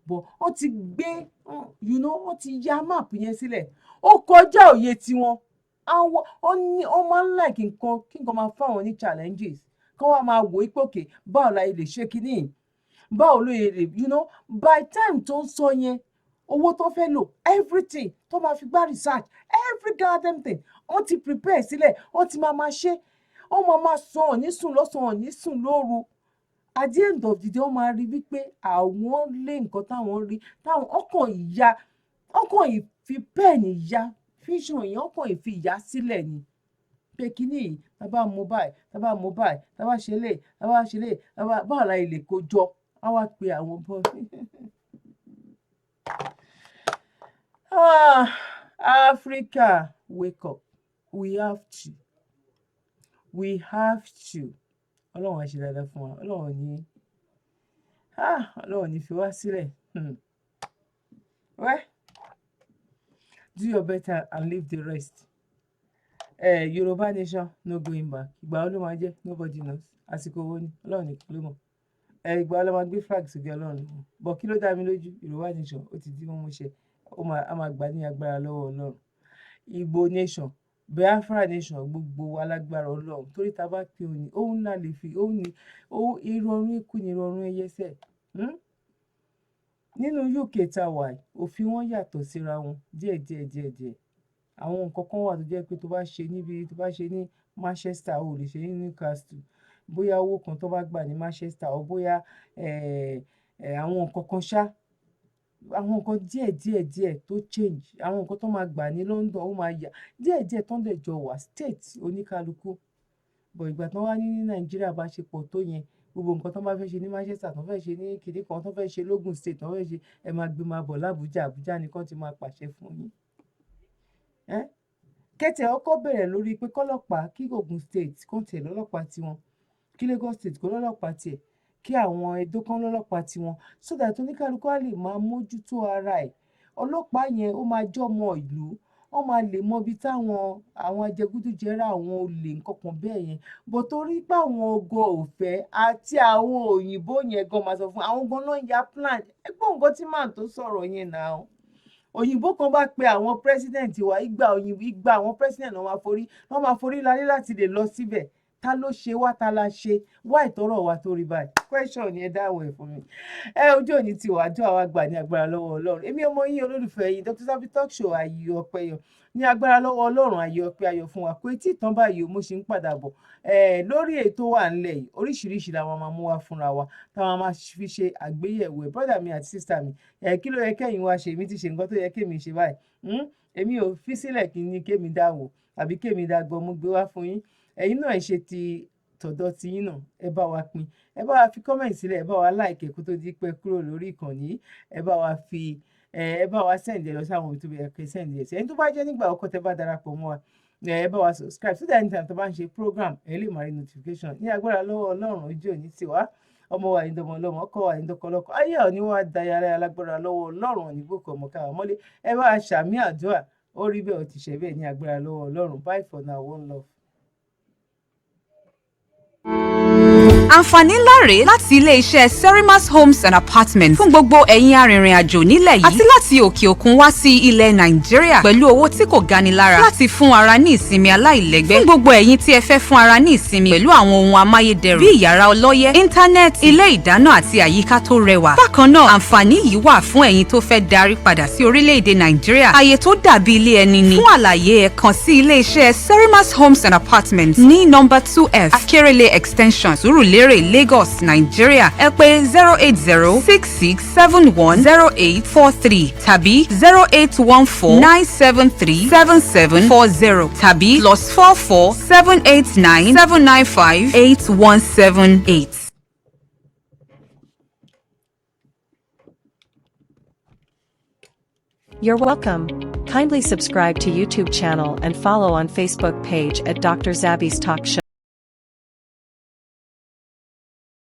But wọ́n ti gbé wọ́n ti ya map yẹn sílẹ̀. Ó kọjá òye tiwọn. Wọ́n máa ń like nǹkan kí nǹkan máa fáwọn ní challenges. Kí wọ́n máa wò ó pé òkè báwo la lè ṣe kinní, báwo ló yẹ lè by time tó ń sọ yẹn, owó tó fẹ́ lò, everything tó máa fi gbá research, every goddamn thing wọ́n ti prepare sílẹ̀, wọ́n ti máa ṣe, wọ́n máa sọ ọ̀ ní sùn lọ́sàn-án, ní sùn lóru. At the end of the day, wọ́n máa rí wípé àwọn lé nǹkan táwọn rí, táwọn ọkàn ìfi pẹ́ẹ̀nì ya vision yẹn, ọkàn ìfi ìyá sílẹ̀ ni. Pé kíní yìí, tá bá mú báyìí, tá bá mú báyìí, tá bá ṣe lè, tá bá ṣe lè, báwo la lè kó jọ, á wá pe àwọn bọ́ọ̀lù. Africa, wake up. We have to. Ọlọ́run á ṣe dáadáa fún wa. Ọlọ́run ní fi wá sílẹ̀. Well, do your better and leave the rest. Yorùbá nation no going back. Ìgbà wo ló máa jẹ́? Nobody knows. Àsìkò wo ni? Ọlọ́run nìkan ló mọ̀. Ìgbà wo ló máa gbé flag sókè? Ọlọ́run ló mọ̀. Bọ̀ kí ló dá mi lójú? Yorùbá nation ó ti di mọ́ ṣe. A máa gbà ní agbára lọ́wọ́ Ọlọ́run. Igbo nation, Biafra nation, gbogbo alágbára Ọlọ́run. Torí tá bá pé òun ńlá lè fi, ìrọ̀rùn ikú ni ìrọ̀rùn ẹyẹ sẹ̀. Nínú UK tá wà, òfin wọn yàtọ̀ síra wọn díẹ̀. Àwọn nǹkan kan wà tó jẹ́ pé tó bá ṣe ní Manchester, o lè ṣe ní Newcastle. Bóyá owó kan tó bá gbà ní Manchester, o bóyá àwọn nǹkan kan ṣá, àwọn nǹkan díẹ̀ tó change. Àwọn nǹkan tó máa gbà ní London ó máa yà díẹ̀ tó ń dẹ̀ jọ wà state oníkálukú. But ìgbà tó wá ní Nàìjíríà bá ṣe pọ̀ tó yẹn, gbogbo nǹkan tó bá fẹ́ ṣe ní Manchester, tó fẹ́ ṣe ní kìnní kan, tó fẹ́ ṣe lógùn state, tó fẹ́ ṣe máa gbé máa bọ̀ l'Abuja, Abuja nìkan ti máa pàṣẹ fún yín. Kẹ́tẹ̀ ọkọ̀ bẹ̀rẹ̀ lórí pé kọ́lọ́pàá kí Ògùn state kó tẹ̀ lọ́lọ́pàá tiwọn, kí Lagos state kó lọ́lọ́pàá tiẹ̀, kí àwọn Edo kan lọ́lọ́pàá tiwọn, so that oníkálukú á lè máa mójútó ara ẹ̀. Ọlọ́pàá yẹn ó máa jọ́mọ ìlú, wọ́n máa lè mọ ibi táwọn ajẹgúdújẹrá, àwọn olè nǹkan kan bẹ́ẹ̀ yẹn. Bọ̀ torí pé àwọn ọgọ òfẹ́ àti àwọn òyìnbó yẹn gan máa sọ fún àwọn gan náà ya plan. Ẹgbọ́n nǹkan tí màá tó sọ̀rọ̀ yẹn náà. Òyìnbó kan bá pe àwọn president wa, ìgbà àwọn president náà máa forí lálé láti lè lọ síbẹ̀. ta ló ṣe wá ta la ṣe wá ìtọ́rọ̀ wa tó rí báyìí question ni ẹ dáhùn ẹ̀ fún mi ojú òní ti wà àjọ àwa gbà ní agbára lọ́wọ́ Ọlọ́run èmi ọmọ yín olólùfẹ́ yín Dr. Zabby Talk Show ayọ̀ ọpẹ́ yọ ní agbára lọ́wọ́ Ọlọ́run ayọ̀ ọpẹ́ ayọ̀ fún wa pé tí ìtàn báyìí mo ṣe ń padà bọ̀ lórí ètò wà ńlẹ̀ yìí oríṣiríṣi làwọn máa mú wá fúnra wa táwọn máa fi ṣe àgbéyẹ̀wò ẹ̀ brother mi àti sister mi kí ló yẹ kẹ́yìn wá ṣe èmi ti ṣe nǹkan tó yẹ kémi ṣe báyìí èmi ò fi sílẹ̀ kí ni kémi dáwò àbí kémi dágbọ́ mú gbé wá fún yín ẹ̀yin náà ṣe ti tọ̀dọ̀ ti yín náà ẹ bá wa pín ẹ bá wa fi comment sílẹ̀ ẹ bá wa like kó tó di pé kúrò lórí ìkànnì ẹ bá wa fi ẹ bá wa send ẹ lọ sí àwọn YouTube ẹ kẹ send ẹ sí ẹni tó bá jẹ́ nígbà ọkọ tẹ bá darapọ̀ mọ́ wa ẹ bá wa subscribe so that anytime tó bá ń ṣe program ẹ lè máa rí notification ní agbára lọ́wọ́ Ọlọ́run ojú òní tiwa ọmọ wa ní dọmọ lọmọ ọkọ wa ní dọkọlọkọ ayé òní wa dayara alágbára lọ́wọ́ Ọlọ́run òní gbòkò ọmọ káwa mọ́lé ẹ bá wa ṣàmì àdúrà ó rí bẹ́ẹ̀ ó ti ṣe bẹ́ẹ̀ ní agbára lọ́wọ́ Ọlọ́run bye for now one love. Àǹfààní ńlá rèé láti ilé-iṣẹ́ Serimas Homes and Apartments fún gbogbo ẹ̀yin arìnrìn-àjò nílẹ̀ yìí àti láti òkè òkun wá sí ilẹ̀ Nàìjíríà pẹ̀lú owó tí kò gani lára láti fún ara ní ìsinmi aláìlẹ́gbẹ́ fún gbogbo ẹ̀yin tí ẹ fẹ́ fún ara ní ìsinmi pẹ̀lú àwọn ohun amáyédẹrùn bíi ìyàrá ọlọ́yẹ́, íńtánẹ́ẹ̀tì, ilé ìdáná àti àyíká tó rẹwà. Bákan náà, àǹfààní yìí wà fún ẹ̀yin tó fẹ́ darí padà sí orílẹ̀-èdè Nàìjíríà. Ààyè tó dàbí ilé ẹni ni. Fún àlàyé ẹ kàn sí ilé-iṣẹ́ Serimas Homes and Apartments ní nọ́mbà 2F Akérèlé Extension Sùúrùlérè Lagos Nigeria ẹ pè 08066710843 tàbí 08149737740 tàbí +44 789 795 8178. You're welcome. Kindly subscribe to YouTube channel and follow on Facebook page at Dr. Zabby's Talk Show.